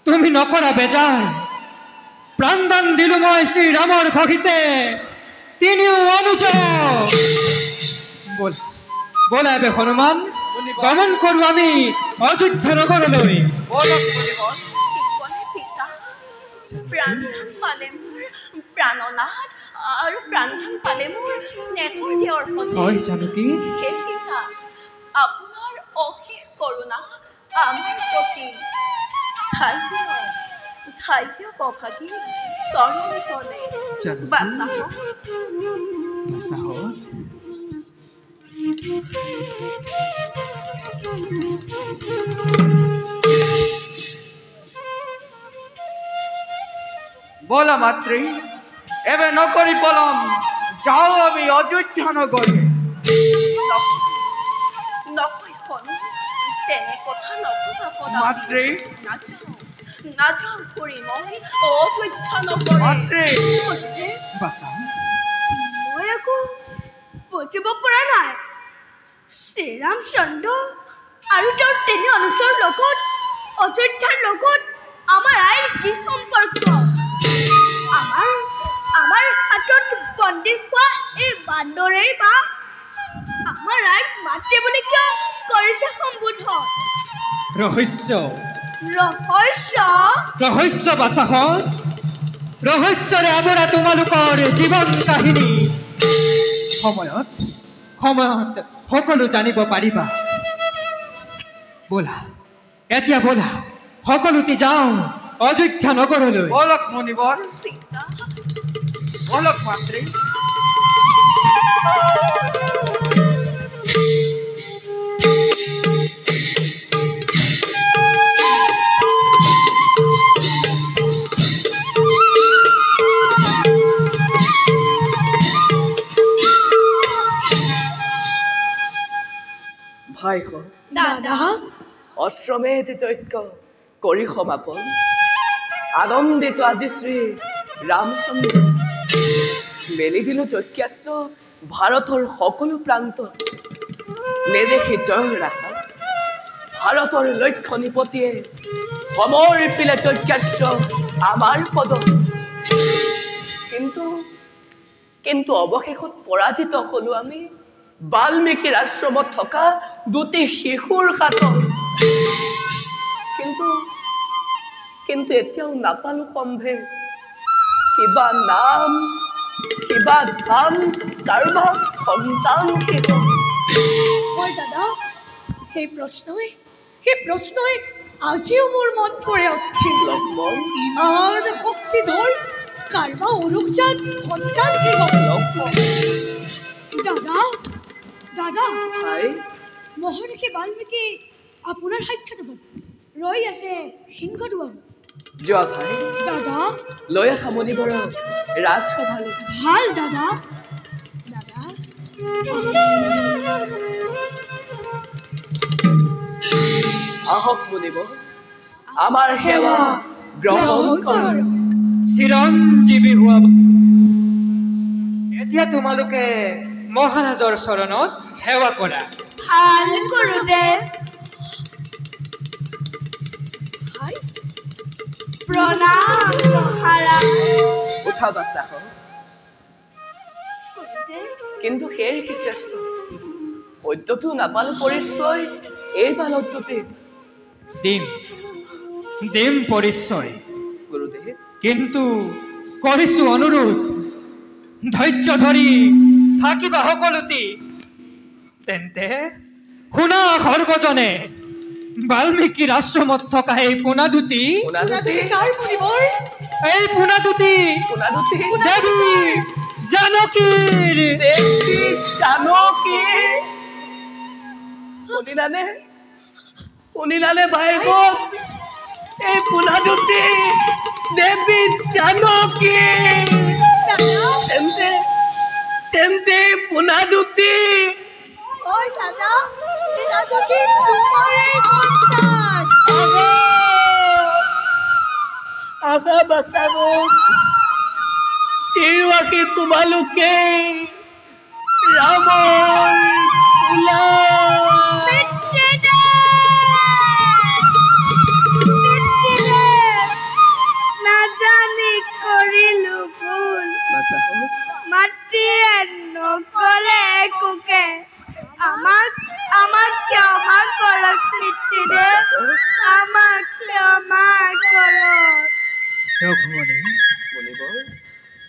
তুমি নকৰা বেজার প্রাণদান দিলু মই শ্রী রামর খগিতে তিনিও অনুজ বল বলা এবে হনুমান গমন করু আমি অযোধ্যা নগরলৈ বলক মুনিবর ঠিকনে পিতা প্ৰাণধান পালে মোৰ প্ৰাণনাথ আৰু প্ৰাণধান পালে মোৰ স্নেহৰ দেওৰহঁত হয় জানকী হে পিতা আপোনাৰ অশেষ কৰোণা আমাৰ প্ৰতি ঠাই দিয়ক অভাগী চৰণ তলে জানকী বাচাহক বাসাহত বলা মাতৃ এবে নকরি পলম যাও আমি অযোধ্যা নগরে নকয় হনু তেনে কথা নকবা মাতৃ নাযাওঁ কৰি মই অযোধ্যা নগৰে মাতৃ বাসা মই একো বুজিব পৰা নাই শ্ৰীৰামচন্দ্ৰ আৰু তেওঁৰ তিনি অনুচৰ লগত অযোধ্যাৰ লগত আমাৰ আইৰ কি সম্পৰ্ক আমাৰ হাতত বন্দী হোৱা এই বান্দৰেই বা আমাৰ আইক মাতৃ বুলি কিয় কৰিছে সম্বোধন ৰহস্য ৰহস্য ৰহস্য বাসাহত ৰহস্যৰে আমৰা তোমালোকৰ জীবন কাহিনী সময়ত সময়ত সকলো জানিব পাৰিবা বলা এতিয়া বলা সকলোতে যাওঁ অযোধ্যা নগৰলৈ বলক মুনিবৰ পিতা বলক মাতৃ ভাইখন দাদা অশ্বমেধ যজ্ঞ কৰি সমাপন আনন্দিত আজি শ্ৰী ৰামচন্দ্ৰ মেলি দিলো যজ্ঞাস্য ভাৰতৰ সকলো প্ৰান্তত নেদেখি জয় ৰাখা ভাৰতৰ লক্ষ্য নিপতিয়ে সমৰ্পিলে যজ্ঞাস্য আমাৰ পদ কিন্তু অৱশেষত পৰাজিত হলো আমি বাল্মীকিৰ আশ্ৰমত থকা দুটি শিশুৰ হাতত কিন্তু এতিয়াও নাপালো সম্ভেদ কিবা নাম কিবা ধাম কাৰোবা সন্তান শেষ হয় দাদা সেই প্ৰশ্নই আজিও মোৰ মন কৰে অস্থিৰ লক্ষ্মণ ইমান শক্তিধৰ কাৰোবা অনুজাত সন্তান কি হ'ব লক্ষ্মণ দাদা দাদা ভাই মহৰ্ষি বাল্মীকি আপোনাৰ সাক্ষাৎ ৰৈ আছে সিংহদুৱাৰ যোৱা ভাই দাদা লৈ আহা মুনিবৰক ৰাজসভালৈ ভাল দাদা দাদা আহক মুনিবৰ আমাৰ সেৱা গ্ৰহণ কৰক চিৰঞ্জীৱী হোৱা এতিয়া তোমালোকে মহাৰাজৰ চৰণত সেৱা কৰা ভাল গুৰুদেৱ প্ৰণাম মহাৰাজ উঠা বাচা হওক কিন্তু সেই কি শ্ৰেষ্ঠ সত্যপিও নাপালো পৰিচয় এই বালকটোতে দিম দিম পৰিচয় গুৰুদেৱ কিন্তু কৰিছো অনুৰোধ ধৈৰ্য ধৰি থাকিবা সকলোটি তেন্তে শুনা সৰ্বজনে বাল্মীকিৰ আশ্ৰমত থকা এই পোনাদুটি কাৰ মুনিবৰ এই পোনাদুটি দেৱী জানকীৰ শুনিলানে ভাইকক এই পোনাদুটি দেৱী জানকী তেন্তে পোনাদুটি ঐ দাদা পোনাদুটি তোমাৰে সন্তান আগা বাঁচাব চিৰুৱাকে তোমালোকে ৰামৰ ওলা নাজানি কৰিলো ভুল মাতৃয়ে নকলে একোকে আমাক ক্ষমা কৰক পিতৃদেৱ আমাক ক্ষমা কৰক ৰঘুমণি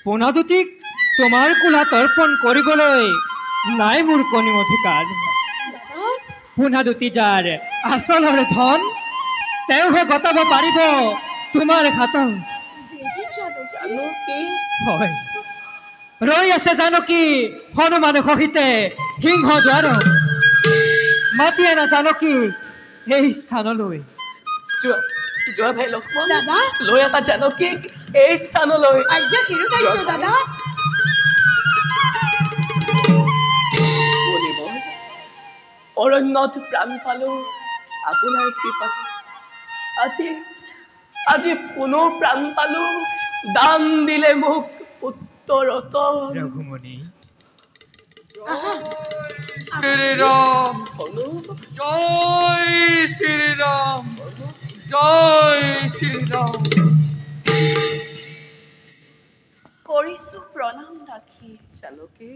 পোনাদুটিক তোমাৰ কোলাত অৰ্পণ কৰিবলৈ নাই মোৰ কোনো অধিকাৰ পোনাদুটি যাৰ আচলৰ ধন তেওঁহে গতাব পাৰিব তোমাৰ হাতত হয় ৰৈ আছে জানকী হনুমান সহিতে সিংহ দ্বাৰত মাতি আনা জানকী এই স্থানলৈ যোৱা ভাই লক্ষ্মণ দাদা লৈ আহা জানকীক এই স্থানলৈ আজ্ঞা শিৰোধাৰ্য দাদা অৰণ্যত প্ৰাণ পালো আপোনাৰ কৃপাত আজি পুনৰ প্ৰাণ পালো দান দিলে মোক পুত্ৰৰত ৰঘুমণি শ্ৰীৰাম জয় শ্ৰীৰাম জয় শ্ৰীৰাম কৰিছো প্ৰণাম দাসী জানকী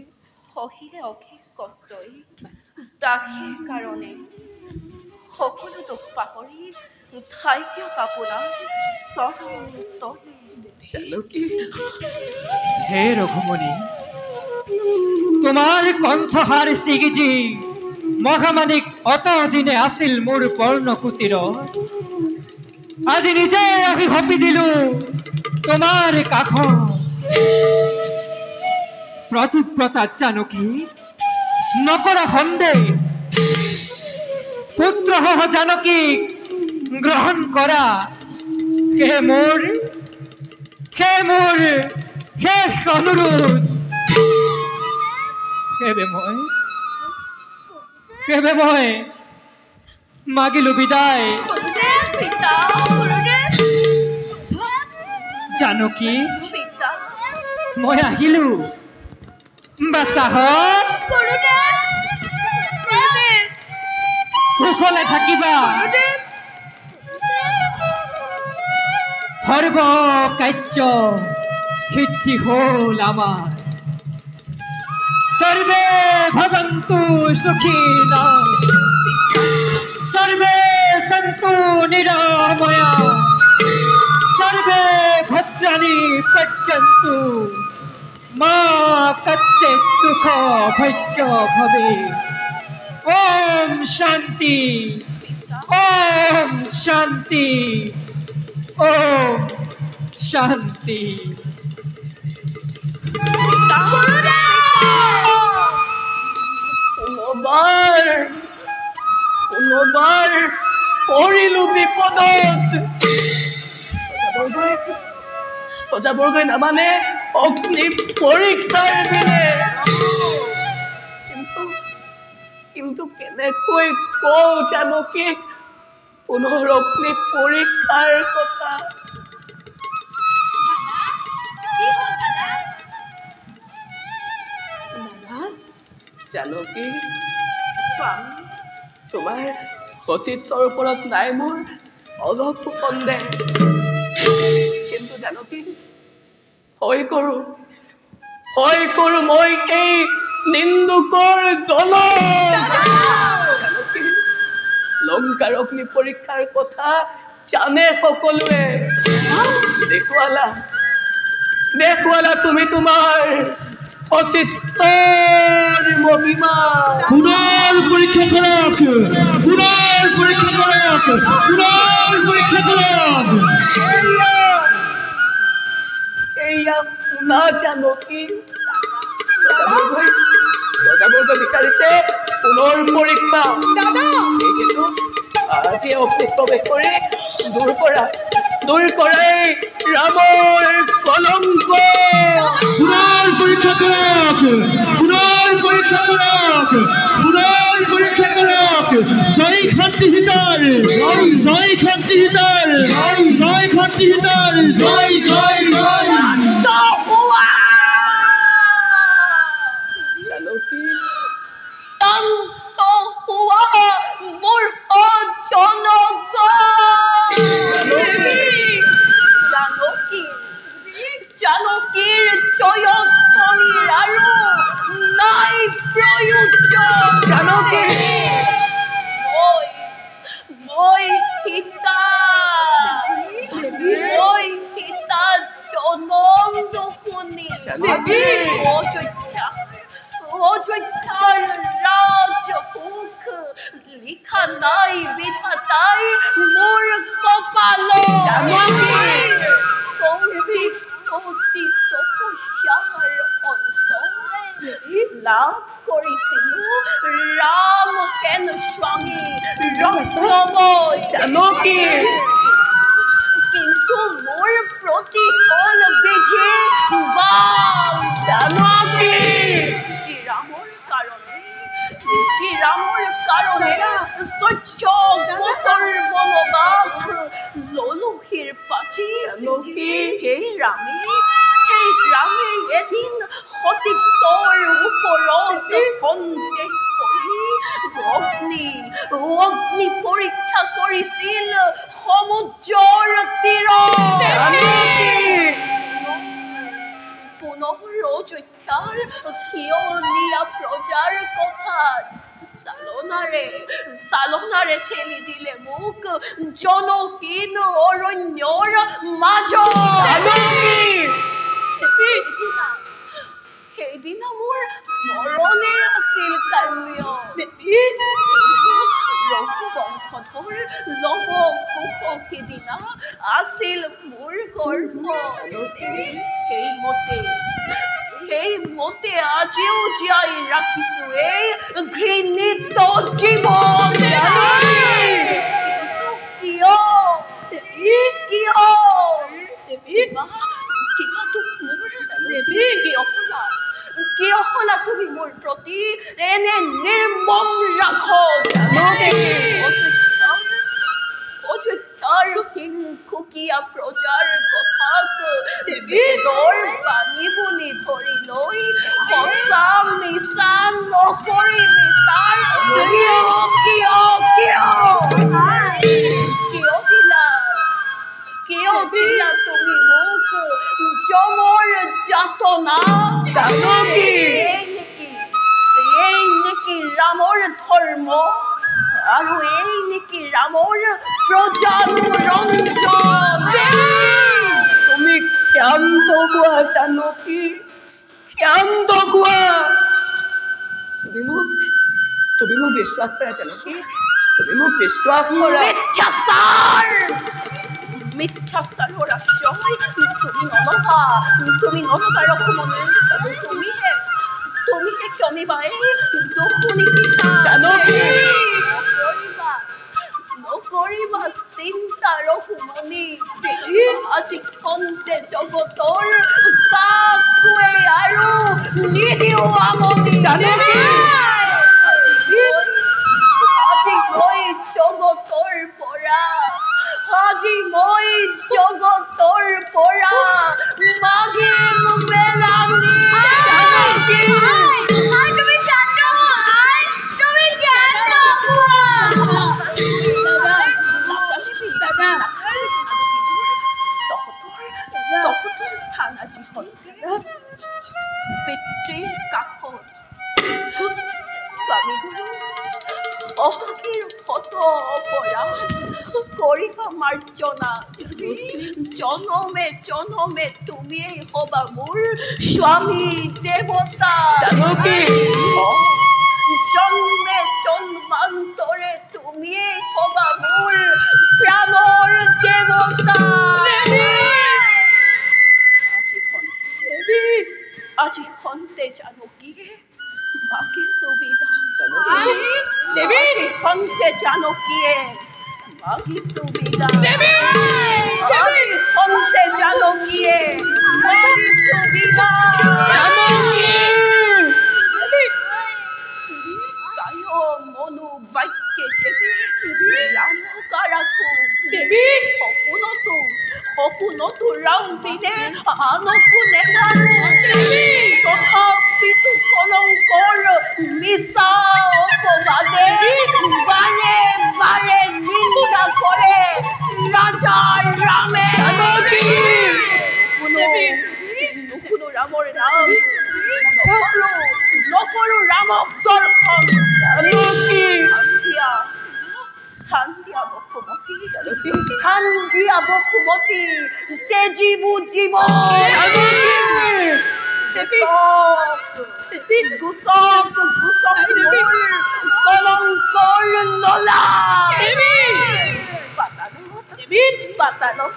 সহিলে অশেষ কষ্টই দাসীৰ কাৰণে সকলো দুখ পাহৰি ঠাই দিয়ক আপোনাৰ চৰণৰ তলে জানকী হে ৰঘুমণি তোমাৰ কণ্ঠহাৰ ছিগিজি মহামানিক অতদিনে আছিল মোৰ পৰ্ণকুটিৰ আজি নিজে আহি হপি দিলো তোমাৰ কাষত প্ৰতিব্ৰতা জানকী নকৰা সন্দেহ পুত্ৰসহ জানকীক গ্ৰহণ কৰা হে মোৰ শেষ অনুৰোধ কেবে মই মাগিলো বিদায় জানকী মই আহিলো বাচাহত কুশলে থাকিবা সৰ্ব কাৰ্য সিদ্ধি হল আমাৰ সর্বে ভবন্তু সুখিনা সর্বে সন্তু নিরাময়া সর্বে ভদ্রাণি পশ্যন্তু মা কচ্চিৎ দুঃখ ভৈক্য ভবে ওম শান্তি ওম শান্তি ওম শান্তি পুনৰবাৰ পৰিলো বিপদত প্ৰজাবৰ্গই নামানে অগ্নি পৰীক্ষাৰ দিনে কিন্তু কেনেকৈ কওঁ জানকীক পুনৰ অগ্নি পৰীক্ষাৰ কথা জানকী তোমাৰ সতীত্বৰ ওপৰত নাই মোৰ অলপ সন্দেহ কিন্তু জানকী ভয় কৰো মই এই নিন্দুকৰ দল জানকী অলংকাৰ অগ্নি পৰীক্ষাৰ কথা জানে সকলোৱে। দেখুৱালা তুমি তোমাৰ অতীতৰ মহিমা। পুনৰ পৰীক্ষা কৰক, পুনৰ পৰীক্ষা কৰক, পুনৰ পৰীক্ষা কৰক। এয়া শুনা জানকী, ৰজাবৰ্গ বিচাৰিছে পুনৰ পৰীক্ষা। কিন্তু আজি অগ্নিত প্ৰৱেশ কৰি দূৰ কৰাই ৰামৰ কলংক। পুনৰ পৰীক্ষা কৰক, পুনৰ পৰীক্ষা কৰক, পুনৰ পৰীক্ষা কৰক। জয় শান্তি হিতাৰ, জয় শান্তি হিতাৰ, জয় শান্তি হিতাৰ, জয় জয় জয়। জানকী জানকীৰ জয়ধ্বনিৰ আৰু নাই প্ৰয়োজন। জানকী মই সীতা জনম দুখুনি অযোধ্যাৰ ৰাজসুখ লিখা নাই বিধাতাই মোৰ কপালত। লাভ কৰিছিলো ৰাম কেন স্বামী ৰসময়। জানকী কিন্তু মোৰ প্ৰতিফল বিধি জানকী শ্ৰীৰামৰ কাৰণে 14 বছৰ বনবাস ললো হিৰ পাতি। সেই ৰামে এদিন সতীত্বৰ ওপৰত সন্দেহ কৰি অগ্নি পৰীক্ষা কৰিছিল সমুদ্ৰৰ তীৰত। পুনৰ অযোধ্যাৰ থিয়নীয়া প্ৰজাৰ কথাত চালনাৰে ঠেলি দিলে মোক জনহীন অৰণ্যৰ মাজত। সেইদিনা মোৰ মৰণে আছিল কাম্য। ৰঘুবংশধৰ লৱ কুশ সিদিনা আছিল মোৰ গৰ্ভ। সেইমতে আজিও জীয়াই ৰাখিছো এই ঘৃণিত জীৱন। কিয় হলা তুমি মোৰ প্ৰতি এনে নিৰ্মম ৰাখোঁ? অযোধ্যাৰ হিংসুকীয়া প্ৰজাৰ কথাক বেদৰ বাণী বুলি ধৰি লৈ সঁচা মিছা নকৰি বিচাৰ কিয় দিলা তুমি মোক যমৰ যাতনা? এই নেকি ৰামৰ ধৰ্ম আৰু এই নেকি ৰামৰ প্ৰজানুৰঞ্জন? তুমি ক্ষান্ত হোৱা জানকী, ক্ষান্ত হোৱা। তুমি মোক বিশ্বাস কৰা জানকী, তুমি মোক বিশ্বাস কৰা। মিথ্যাচাৰৰ আশ্ৰয় তুমি নলবা ৰঘুমনে। তুমিহে ক্ষমিবা এই দুখুনি পিতা। নকৰিবা চিন্তা ৰঘুমনি, আজি খন্তে জগতৰ কাকোৱে আৰু নিদিও আমনি। আজি মই জগতৰ পৰা মাগিম মেলানি। স্থান আজি হ'ল পিতৃৰ কাষত। স্বামী গুৰু অসখীৰ ফট পৰা কৰিবা মাৰ্জনা জনমে জনমে তুমিয়েই হবা মোৰ স্বামী দেৱতা জানকী জন্মে জন্মান্তৰে তুমিয়েই হবা মোৰ প্ৰাণৰ দেৱতা আজি খন্তে জানকীয়ে বাকী সুবিধা দেৱী খন্তে জানকীয়ে বাকী সুবিধা খন্তে জানকীয়ে বাকী সুবিধা কায়ো মনো বাক্যে দেৱী ৰামকা ৰাখো দেৱী সপোনতো ৰাম বিনে আনকো নেভাবো তথাপিতো কলংকৰ মিছা অপবাদে বাৰে বাৰে নিন্দা কৰে ৰাজা ৰামে নুশুনো ৰামৰ নাম নকৰো ৰামক দৰ্শন স্থান দিয়া বসুমতী তেজীব জীৱ গুচক কলংকৰ নলা পাতালত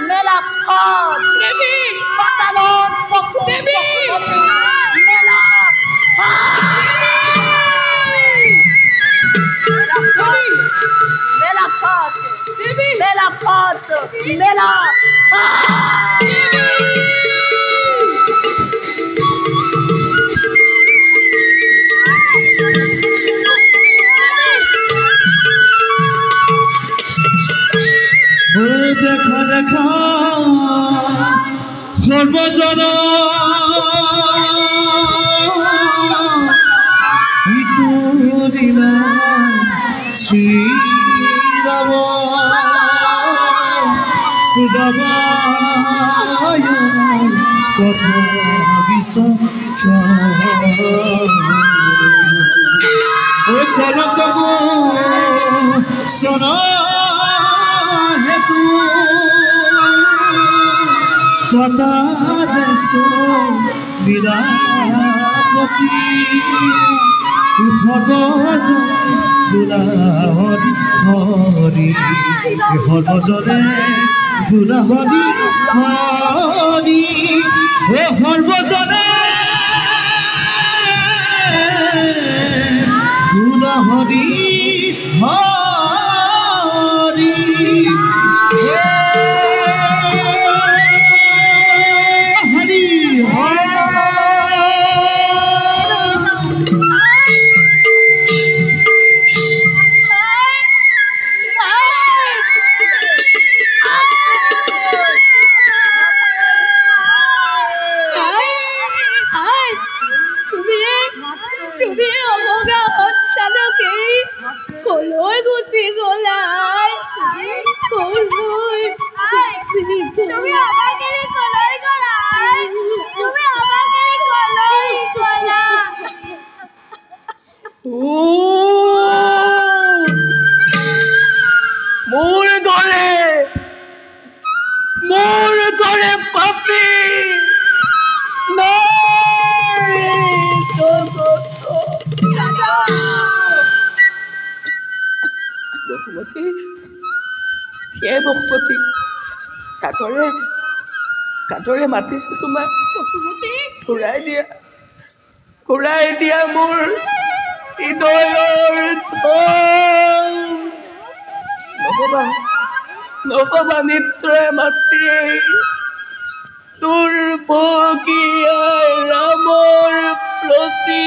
মেলা ফাট পাতালত মেলা মেলা দেখা দেখা সর্বজন ইটো দিলা শ্রীরাম কথা বিশ্বাস কলক সন হেতু কথা দেশ বিরাপতি ভগজ গুলা হরি হরি সর্বজনে গুলা হরি হরি ও সর্বজনে গুলা হরি হরি হরি কলৈ গুচি গলাই কলৈ তুমি আমাক এৰি কলৈ গলাই তুমি আমাক এৰি কলৈ গলা মোৰ দৰে পাপী বসুমতী হে বসুমতী কাটৰে মাতিছো তোমাক ঘূৰাই দিয়া মোৰ হৃদয়ৰ নকবা নিত্ৰয়ে মাতৃ তোৰ বগীয়া ৰামৰ প্ৰতি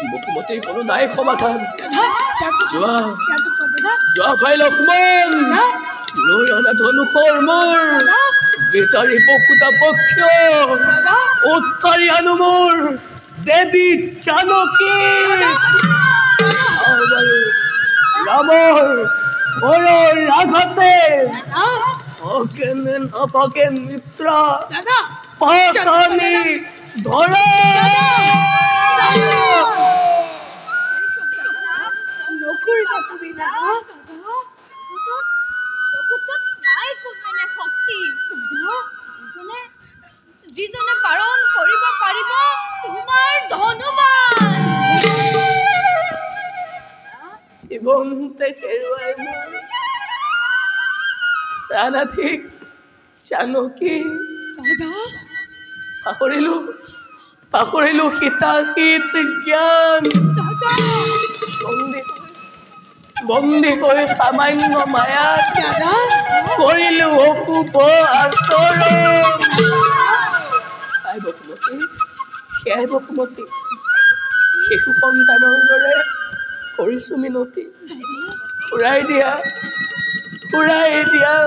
বসুমতীৰ কোনো নাই সমাধান যোৱা ভাই লক্ষ্মণ লৈ অনা ধনুষৰ মোৰ গীতাৰী পকুতা পক্ষ উত্তৰী অনুমূৰ দেৱী জানকী ৰামৰ ঘৰৰ আঘাতে অকেনে নপকে মিত্ৰ পাছনি ধৰা নকৰিবা তুমি দাদা জগতত নাই কোনে শক্তি যিজনে পালন কৰিব পাৰিব তোমাৰ ধনুবান জীৱনতে হেৰুৱাই সানাধিক জানকী পাহৰিলো হিতাহিত জ্ঞান বন্দী হৈ সামান্য মায়াত কৰিলো অশুভ আচৰণ সেয়াই বসুমতী শিশু সন্তানৰ দৰে কৰিছো মিনতি ঘূৰাই দিয়া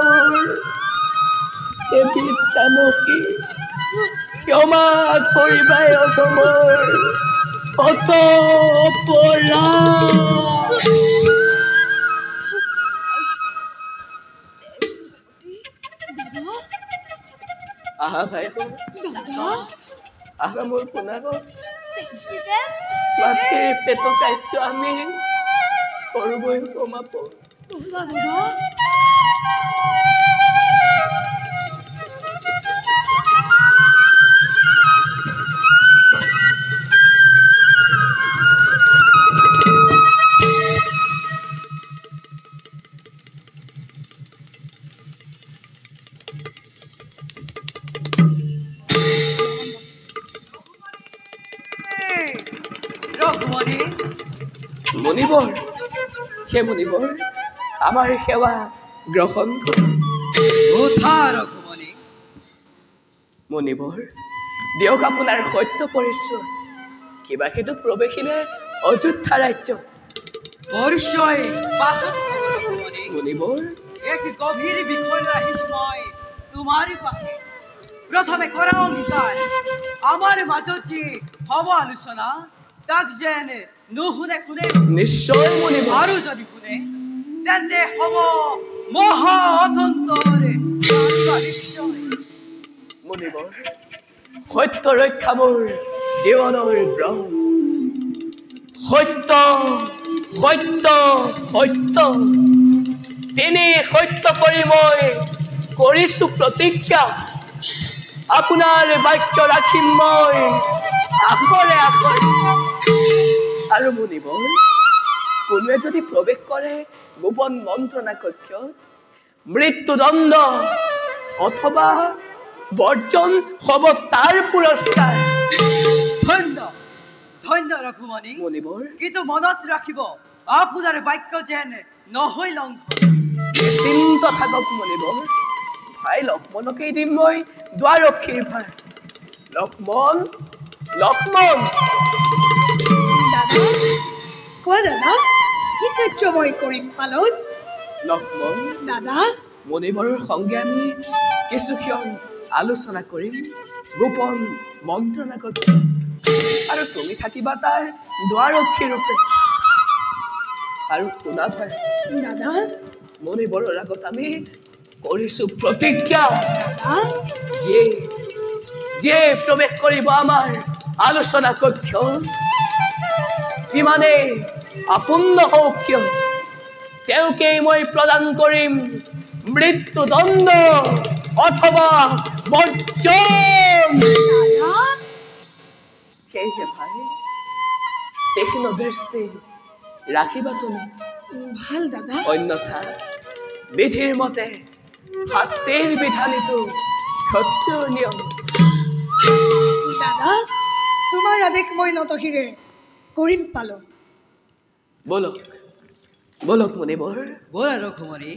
মোৰ দেৱী জানকী ক্ষমা কৰিবাই অধমৰ অত অপৰাধ আহা ভাই আহা মোৰ পোনাগত মাতৃৰ পেট কাৰ্য আমি কৰোগৈ সমাপন মণিবৰ হে মণিবৰ আমাৰ সেৱা গ্ৰহণ মণিবৰ দিয়ক আপোনাৰ সত্য পৰিচয় কিবা কিন্তু প্ৰৱেশিলে অযোধ্যা ৰাজ্য পৰিচয় পাছত মণিবৰ এক গভীৰ বিষয়লৈ আহিছো মই তোমাৰ পাশে প্ৰথমে কৰা অংগীকাৰ আমাৰ মাজত যি হব আলোচনা তাক যেন নুশুনে কোনে নিশ্চয় মণিবৰ আৰু যদি শুনে তেন্তে হব মহা অতন্তৰে মণিবৰ সত্য ৰক্ষা মোৰ জীৱনৰ ব্ৰণ সত্য সত্য সত্য তিনি সত্য কৰি মই কৰিছো প্ৰতিজ্ঞা আপোনাৰ বাক্য ৰাখিম মই আখৰে আখৰে আৰু মণিবৰ কোনোৱে যদি প্ৰৱেশ কৰে গোপন মন্ত্ৰণা কক্ষত মৃত্যুদণ্ড অথবা বৰ্জন হব তাৰ পুৰস্কাৰ ধন্য ধন্য ৰঘুমণি মণিবৰ কিন্তু মনত ৰাখিব আপোনাৰ বাক্য যেন নহয় লংঘন নিশ্চিন্ত থাকক মণিবৰ ভাই লক্ষ্মণকেই দিম মই দ্বাৰক্ষীৰ ভাৰ লক্ষ্মণ লক্ষ্মণ দাদা কোৱা দাদা কি কাৰ্য মই কৰিম পালন লক্ষ্মণ দাদা মণিবৰৰ সংগে আমি কিছুক্ষণ আলোচনা কৰিম গোপন মন্ত্ৰণা কক্ষ আৰু তুমি থাকিবা তাৰ দ্বাৰক্ষী ৰূপে আৰু শুনা ভাই দাদা মণিবৰৰ আগত আমি কৰিছো প্ৰতিজ্ঞা দাদা যিয়ে প্ৰৱেশ কৰিব আমাৰ আলোচনা কক্ষ যিমানে আপোন্ন হওক কিয় তেওঁকেই মই প্ৰদান কৰিম মৃত্যুদণ্ড অথবা বৰ্জন সেয়েহে ভাই তীক্ষ্ণ দৃষ্টি ৰাখিবা তুমি ভাল দাদা অন্যথা বিধিৰ মতে শাস্তিৰ বিধানীটো সত্যৰ নিয়ম দাদা তোমাৰ আদেশ মই নতশিৰে কৰিম পালন বলক বলক মণিবৰ ব'লা ৰঘুমণি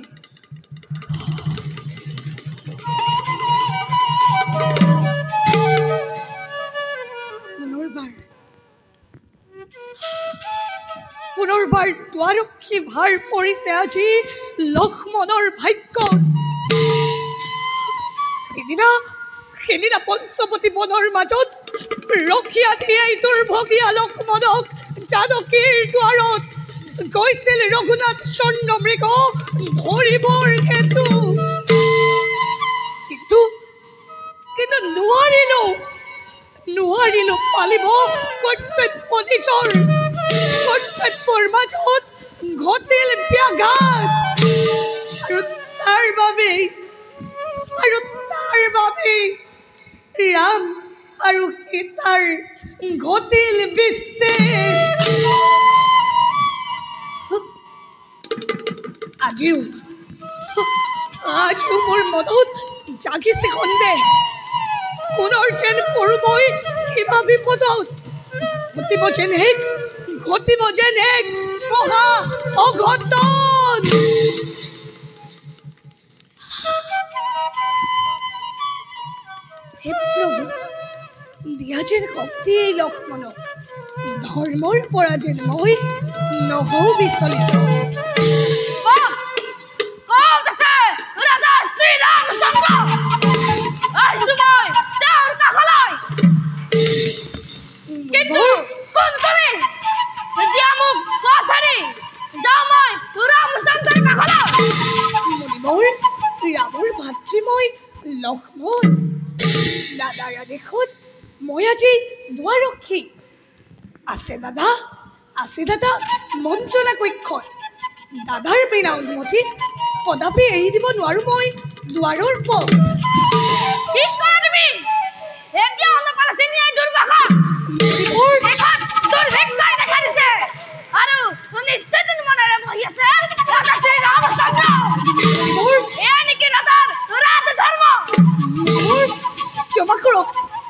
পুনৰবাৰ দ্বাৰক্ষী ভাৰ পৰিছে আজি লক্ষ্মণৰ ভাগ্যত সেইদিনা পঞ্চৱতী বনৰ মাজত ৰখীয়া দিয়াই দুৰ্ভগীয়া লক্ষ্মণক জানকীৰ দুৱাৰত গৈছিল ৰঘুনাথ স্বৰ্ণমৃগ ধৰিবৰ হেতু। কিন্তু নোৱাৰিলো পালিব কৰ্তব্য নিজৰ। কৰ্তব্যৰ মাজত ঘটিল ব্যাঘাত আৰু তাৰ বাবেই ৰাম আৰু সীতাৰ ঘটিল বিচ্ছেদ। আজিও মোৰ মনত জাগিছে সন্দেহ, পুনৰ যেন পৰো মই কিবা বিপদত। ঘটিব যেন এক মহা অঘটন। হে প্ৰভু, দিয়া যেন শক্তি এই লক্ষ্মণক, ধৰ্মৰ পৰা যেন মই নহওঁ বিচলিত। ৰামৰ ভাতৃময় লক্ষ্মণ, দাদাৰ আদেশত মই আজি দুৱাৰক্ষী। আছে দাদা মন্ত্ৰণা কক্ষত। দাদাৰ বিনা অনুমতিত কদাপি এৰি দিব নোৱাৰো মই দুৱাৰৰ পথ।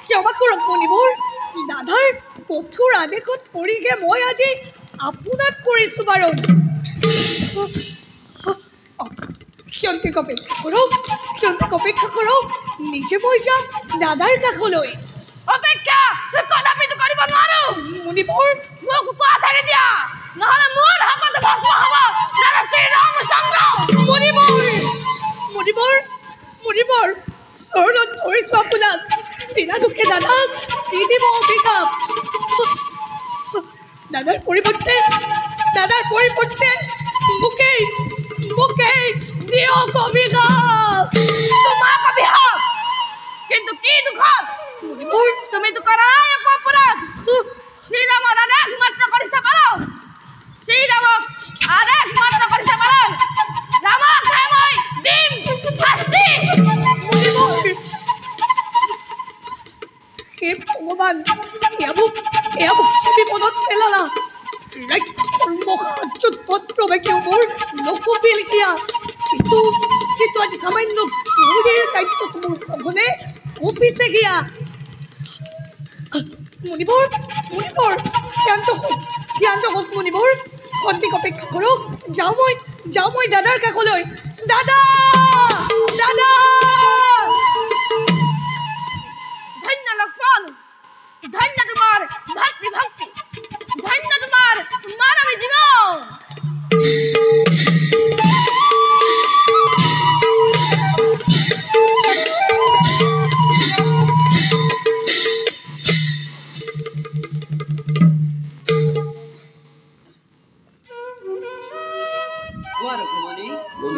ক্ষমা কৰক মণিবৰ, দাদাৰ কঠোৰ আদেশত পৰিহে মই আজি আপোনাক কৰিছো বাৰণ। ক্ষন্তেক অপেক্ষা কৰক, নিজে মই যাম দাদাৰ কাষলৈ। অপেক্ষা কদাপিতো কৰিব নোৱাৰো মণিবৰ, মোক পথ এৰি দিয়া, নহলে মোৰ হাতত ভস্ম হ'ব দাদা শ্ৰীৰামচন্দ্ৰ। মণিবৰ চৰণত ধৰিছো আপোনাক, বিনা দুখে দাদাক দি দিব অভিশাপ। দাদাৰ পৰিৱৰ্তে মোকেই দিয়ক অভিশাপ। তোমাক অভিশাপ? কিন্তু কি দুখত? তুমিতো কৰাই একো অপৰাধ। শ্ৰীৰামৰ আদেশ মাত্ৰ কৰিছে পালন। ৰামক মই দিম শাস্তি। হে ভগৱান, এয়া মোক কি বিপদত পেলালা। প্ৰৱেশিও মোৰ নকপিল কিয়া, কিন্তু আজি সামান্য চুৰিৰ কাৰ্যত মোৰ সঘনে কঁপিছে কিয়া। মণিবৰ শান্ত হওক মণিবৰ, খন্তেক অপেক্ষা কৰক, যাওঁ মই দাদাৰ কাষলৈ। দাদা ধন্য লক্ষ্মণ, ধন্য তোমাৰ ভাতৃভক্তি, ধন্য তোমাৰ মানৱী জীৱন।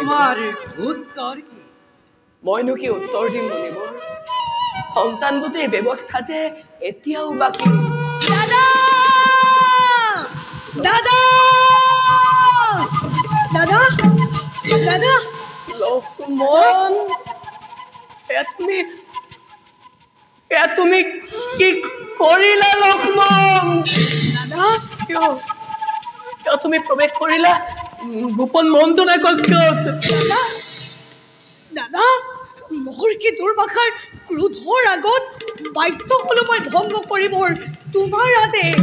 তোমাৰ উত্তৰ কি? মইনো কি উত্তৰ দিম মণিবৰ? সন্তানৱতীৰ ব্যৱস্থা যে এতিয়াও বাকী। দাদা লক্ষ্মণ, তুমি কি কৰিলা লক্ষ্মণ? কিয় তুমি প্ৰৱেশ কৰিলা গোপন মন্ত্ৰণা কক্ষত? দাদা মোৰ কি দুৰ্বাসাৰ ক্ৰোধৰ আগত বাধ্য হলো মই ভংগ কৰিবৰ তোমাৰ আদেশ।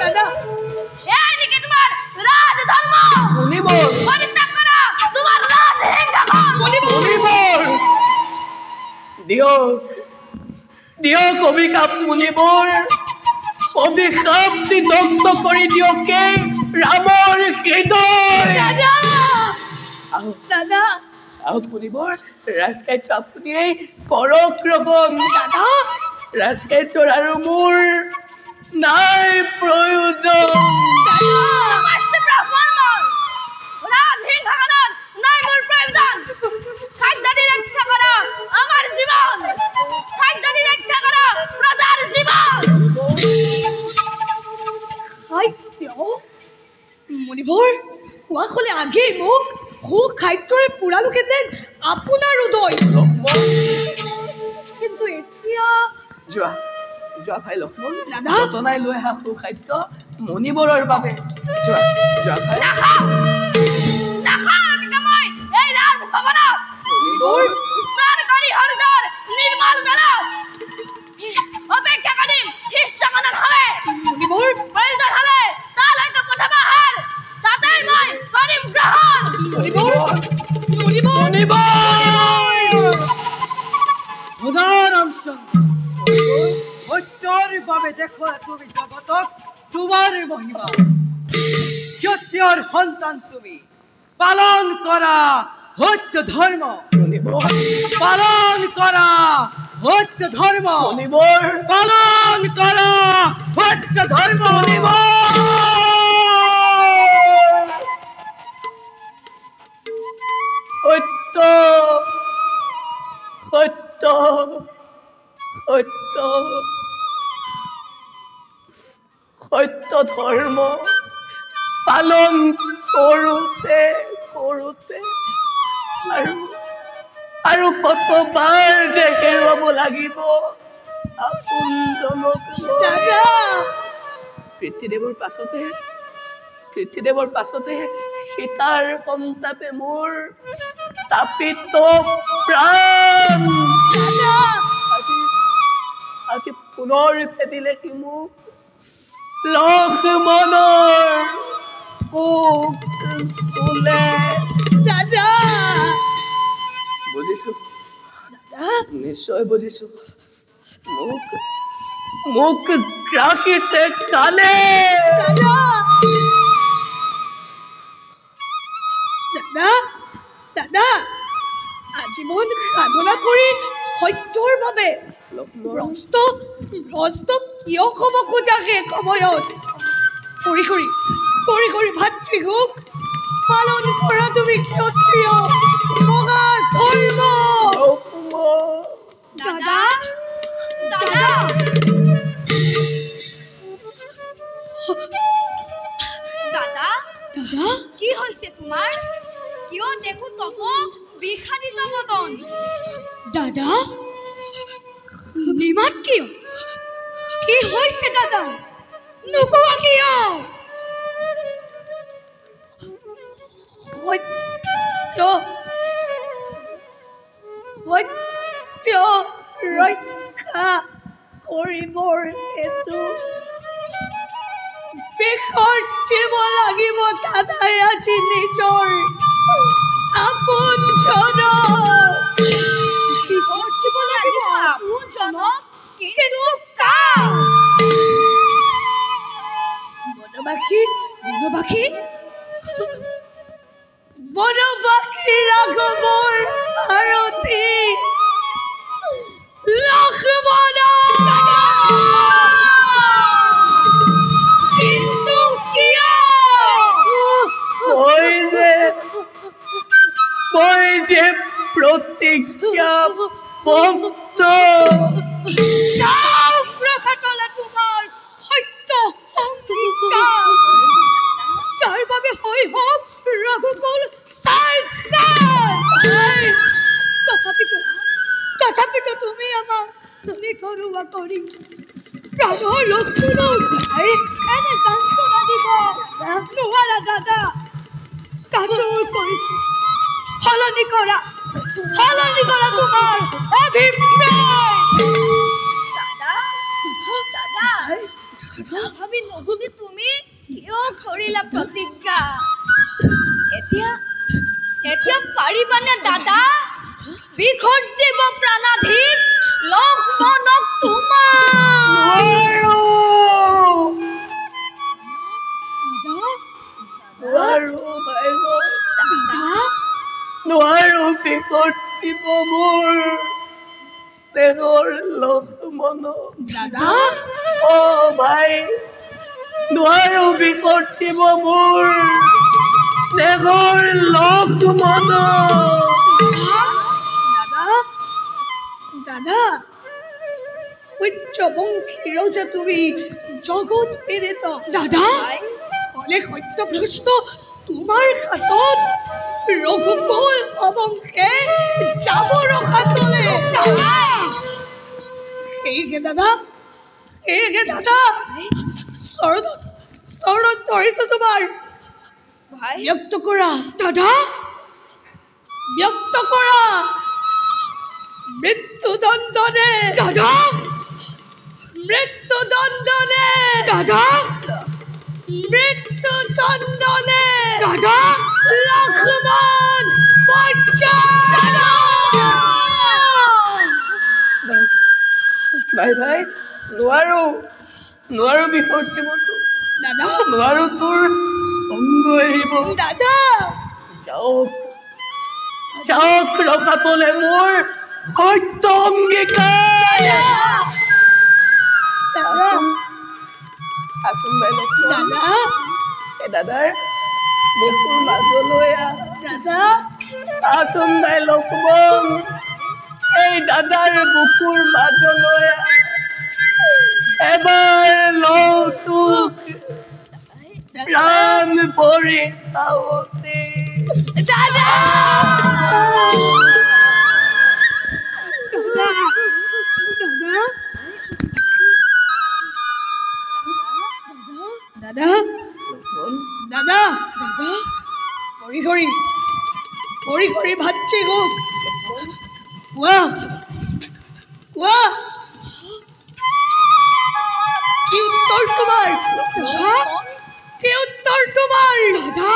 দাদা দিয় দিয়ক অভিশাপ মুনিবৰ, অভিশাপ দি দগ্ধ কৰি দিয়কে ৰামৰ হৃদয়। দাদা আহক দাদা আহক মুনিবৰ, ৰাজকাৰ্য আপুনিয়েই কৰক ৰবন। দাদা ৰাজকাৰ্যৰ আৰু মোৰ নাই প্ৰয়োজন। মণিভৰ কোৱা হলে আগেই মোক সু খাদ্যৰে পোড়ালোহেঁতেন আপোনাৰ উদয়, কিন্তু এতিয়া যোৱা যোৱা ভাই লক্ষ্মণ, দাদা। যতনাই লৈ আহা সুখাদ্য মণিবৰৰ বাবে। যোৱা যোৱা ভাই। মণিভৰ সত্যৰ বাবে দেখো তুমি জগতক তোমাৰ মহিমা। সত্যৰ সন্তান তুমি, পালন কৰা সত্য ধৰ্ম, পালন কৰা সত্য ধৰ্ম, পালন কৰা সত্য ধৰ্ম। সত্য সত্য সত্য সত্য ধৰ্ম পালন কৰোঁতে কৰোঁতে আৰু কতবাৰ যে হেৰুৱাব লাগিব আপোনজনক। দাদা পৃথ্বীদেৱৰ পাছতে সীতাৰ সন্তাপে মোৰ তাপিত প্ৰাণ। আজি পুনৰ ভেদিলে সি মোক লক্ষ্মণৰ সুখ বোলে। দাদা বুজিছো, দাদা নিশ্চয় বুজিছো। মোক ৰাখিছে কালে। দাদা দাদা দাদা আজীৱন সাধনা কৰি সত্যৰ বাবে ভ্ৰষ্ট কিয় হ'ব খোজা শেষ সময়ত? কৰি কৰি ভাতৃক পালন কৰা তুমি ক্ষত্ৰিয় মগা ধৰ্ম। দাদা দাদা দাদা দাদা কি হৈছে তোমাৰ? কিয় দেখো তব বিষাদিত বদন? দাদা নিমাত কিয়? কি হৈছে দাদা? নোকোৱা কিয়? সত্য ৰক্ষা কৰিবৰ হেতু বিসৰ্জিব লাগিব দাদাই আজি নিজৰ আপোনজনক। বিসৰ্জিব লাগিব আপোনজনক? কিন্তু কাক? বনবাসী ৰাঘৱৰ আৰতী লক্ষ্মণ। কিন্তু কিয়? মই যে প্ৰতিজ্ঞাবদ্ধ। তোমাৰ সত্য অংগীকাৰ, যাৰ বাবে হৈ হওক ৰঘুকুল তথাপিতো তুমি আমাক নিথৰুৱা কৰি প্ৰভুৰ লক্ষ্মণক এনে সান্ত্বনা দিব নোৱাৰা দাদা। কামবোৰ কৰিছো, সলনি কৰা তোমাৰ অভিপ্ৰায়। দাদা ভাবি নভুগি তুমি কিয় কৰিলা প্ৰতিজ্ঞা? এতিয়া পাৰিবানে দাদা বিসৰ্জিব প্ৰাণাধিক? লক্ষ্মণক তোমাৰ নোৱাৰো বাইদেউ, নোৱাৰো পিছত দিব মোৰ স্নেহৰ লক্ষ্মণক। অ ভাই, নোৱাৰো পিছত দিব মোৰ স্নেহৰ লক্ষ্মণক। দাদা, সূৰ্যবংশীৰ যে তুমি জগত প্ৰেৰিত দাদা, হলে সত্যভ্ৰষ্ট তোমাৰ হাতত ৰঘুকুল অবংশে যাব ৰখাতলে। সেয়েহে দাদা, চৰণত ধৰিছো তোমাৰ। ব্যক্ত কৰা দাদা, ব্যক্ত কৰা মৃত্যুদণ্ডনে দাদা, মৃত্যুদণ্ডনে দাদা, মৃত্যুদণ্ডনে দাদা, লক্ষ্মণ ভাই ভাই, নোৱাৰো পিছত দিবতো দাদা, নোৱাৰো তোৰ সংগ এৰিব। দাদা যাওক ৰখাতলে মোৰ সত্য অংগীকাৰ। আচোন ভাই লক্ষ্মণ, এই দাদাৰ বুকুৰ মাজলৈ দাদা, আচোন ভাই লক্ষ্মণ, এই দাদাৰ বুকুৰ মাজলৈ এবাৰ লওঁ তোক প্ৰাণ ভৰি চাওঁতে। দাদা, দাদা, দাদা, হৰি ভাতৃ হোক। কোৱা কি উত্তৰ তোমাৰ? কি উত্তৰ তোমাৰ? দাদা,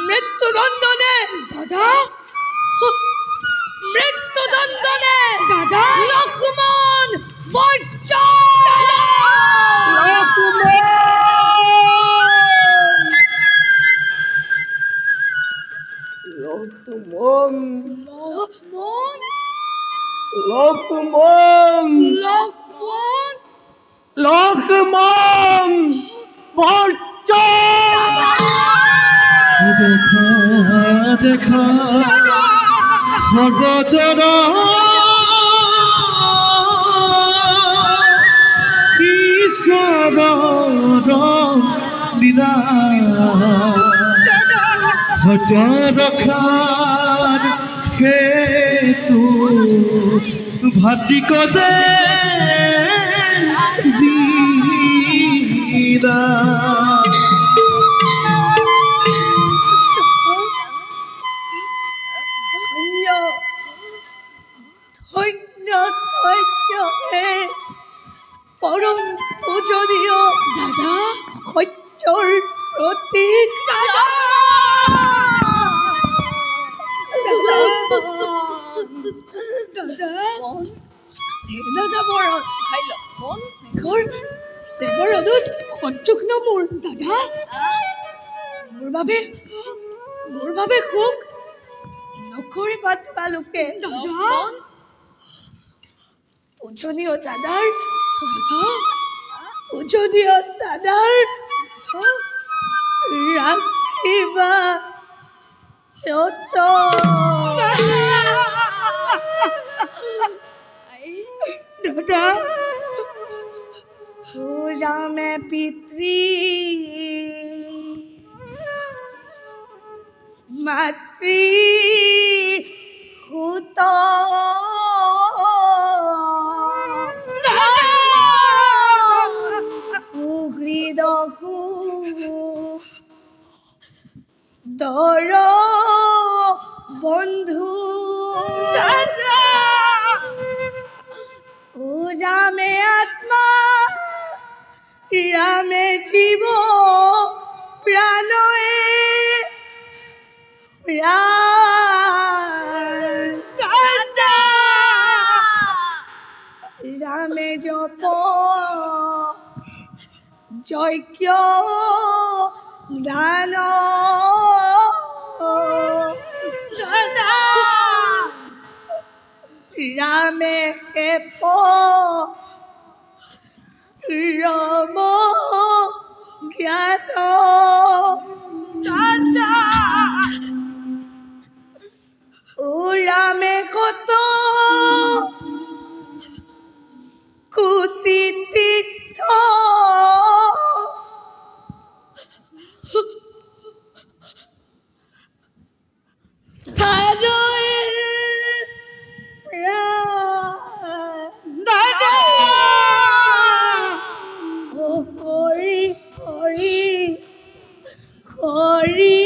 মৃত্যুদণ্ডনে দাদা, মৃত্যুদণ্ডনে দাদা, লক্ষ্মণ লক্ষ্মণ দেখা দেখা সৰ্বজনৰ ঈশ্বৰৰ লীলা সত্য ৰখাৰ সেইটো ভাতৃকতে জিলা। পৰম পূজনীয় দাদা, সত্যৰ প্ৰতীক দাদা, মোৰ দাদা, মোৰ বাবে সুখ নকৰিবা তোমালোকে দাদা। পূজনীয় দাদাৰ ৰাখিবা দাদা। পূজামে পিতৃ মাতৃ সুত সুহৃদহু দৰ বন্ধু পূজামে আত্মা ৰামে জীৱ প্ৰাণয়ে প্ৰাণ জপ যজ্ঞ দান ৰামে এপ ৰম জ্ঞান ও ৰামে কত কুতি তীৰ্থ দাদা ও হৰি হৰি হৰি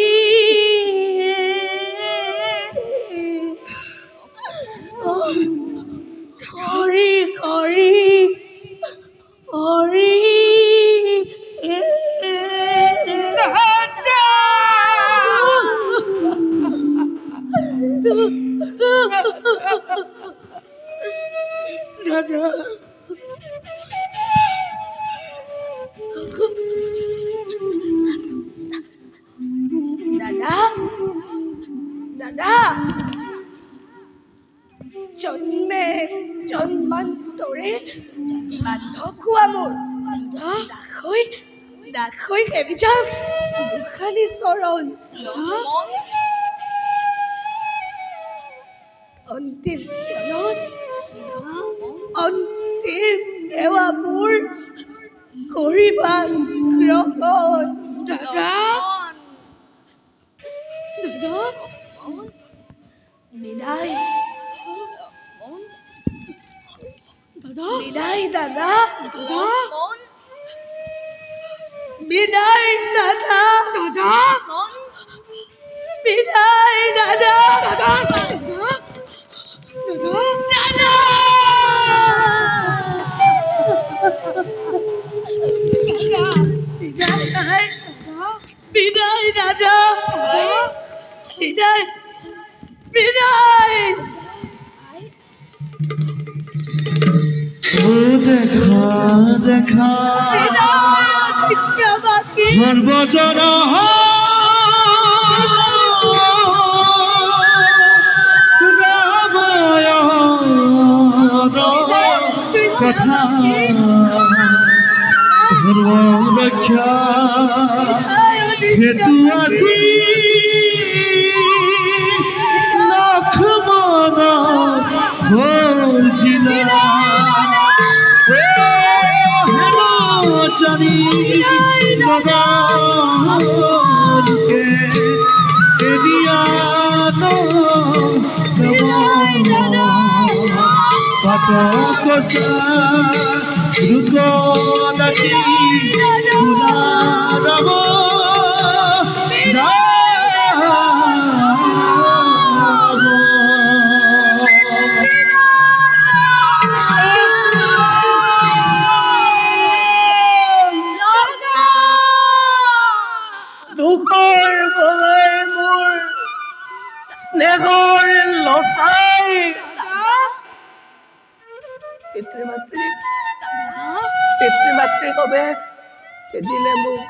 হৰি হৰি হৰি দাদা দাদা দাদা জন্মে জন্মান্তৰে বান্ধৱ হোৱা মোৰ দাসৈ খেবি যাম দুখানি চৰণ অন্তিম ক্ষণত অন্তিম সেৱা মোৰ কৰিবা গ্ৰহণ দাদা দাদা বিদায় দাদা বিদায় দাদা দাদা বিদায় দাদা দাদা বিদায় দাদা দাদা দাদা দাদা বিদায় দাদা বিদায় বিদায় ও দেখা দেখা সর্বজন কথা ধর্ম রক্ষা হেতু আসি লক্ষ্মণ হল জিলা জানি নগরকে এদিয়া কত কষা রুক ডাকি রব দুখৰ বলাই মোৰ স্নেহৰ লতাই পিতৃ মাতৃ হবে তেজিলে মোক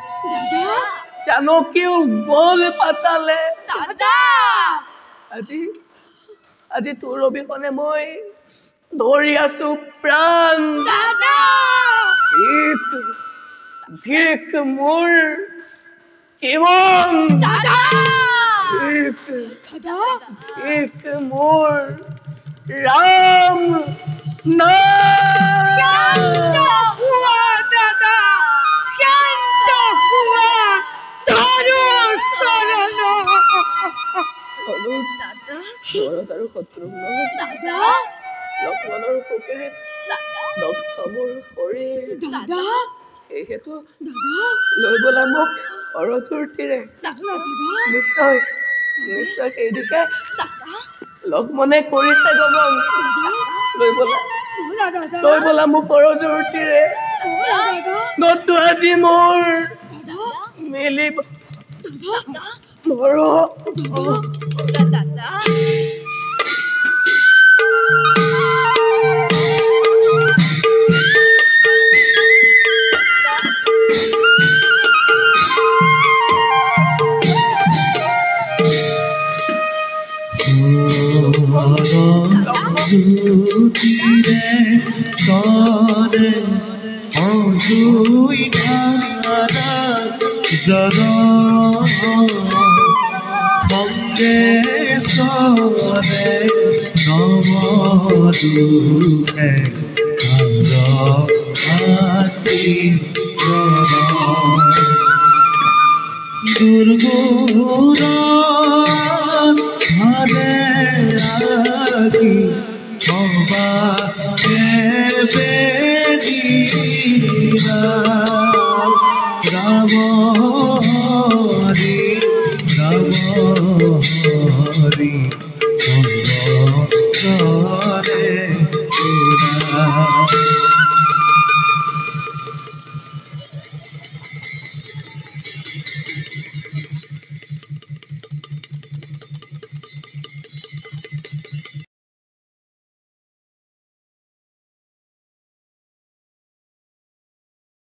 জানকীও গল পাতালে আজি তোৰ অবিহনে মই ধৰি আছো প্ৰাণ ধিক মোৰ জীবন ধিক মোৰ ৰাম লক্ষ্মণৰ শোকে দগ্ধ মোৰ শৰীৰ এইহেতু লৈ বলা মোক সৰস্বতীৰে নিশ্চয় নিশ্চয় সেইদিকে লক্ষ্মণে কৰিছে গমন লৈ বলা মোক সৰস্বতীৰে নতু আজি মোৰ মিলিব নৰ অসুই ধাৰা জ্বৰ সঙ্গে সৰে নমদুখে হাতি দুৰ্গুণ ঘৰে ৰাখি হবা ৰাম হৰি ৰাম হৰি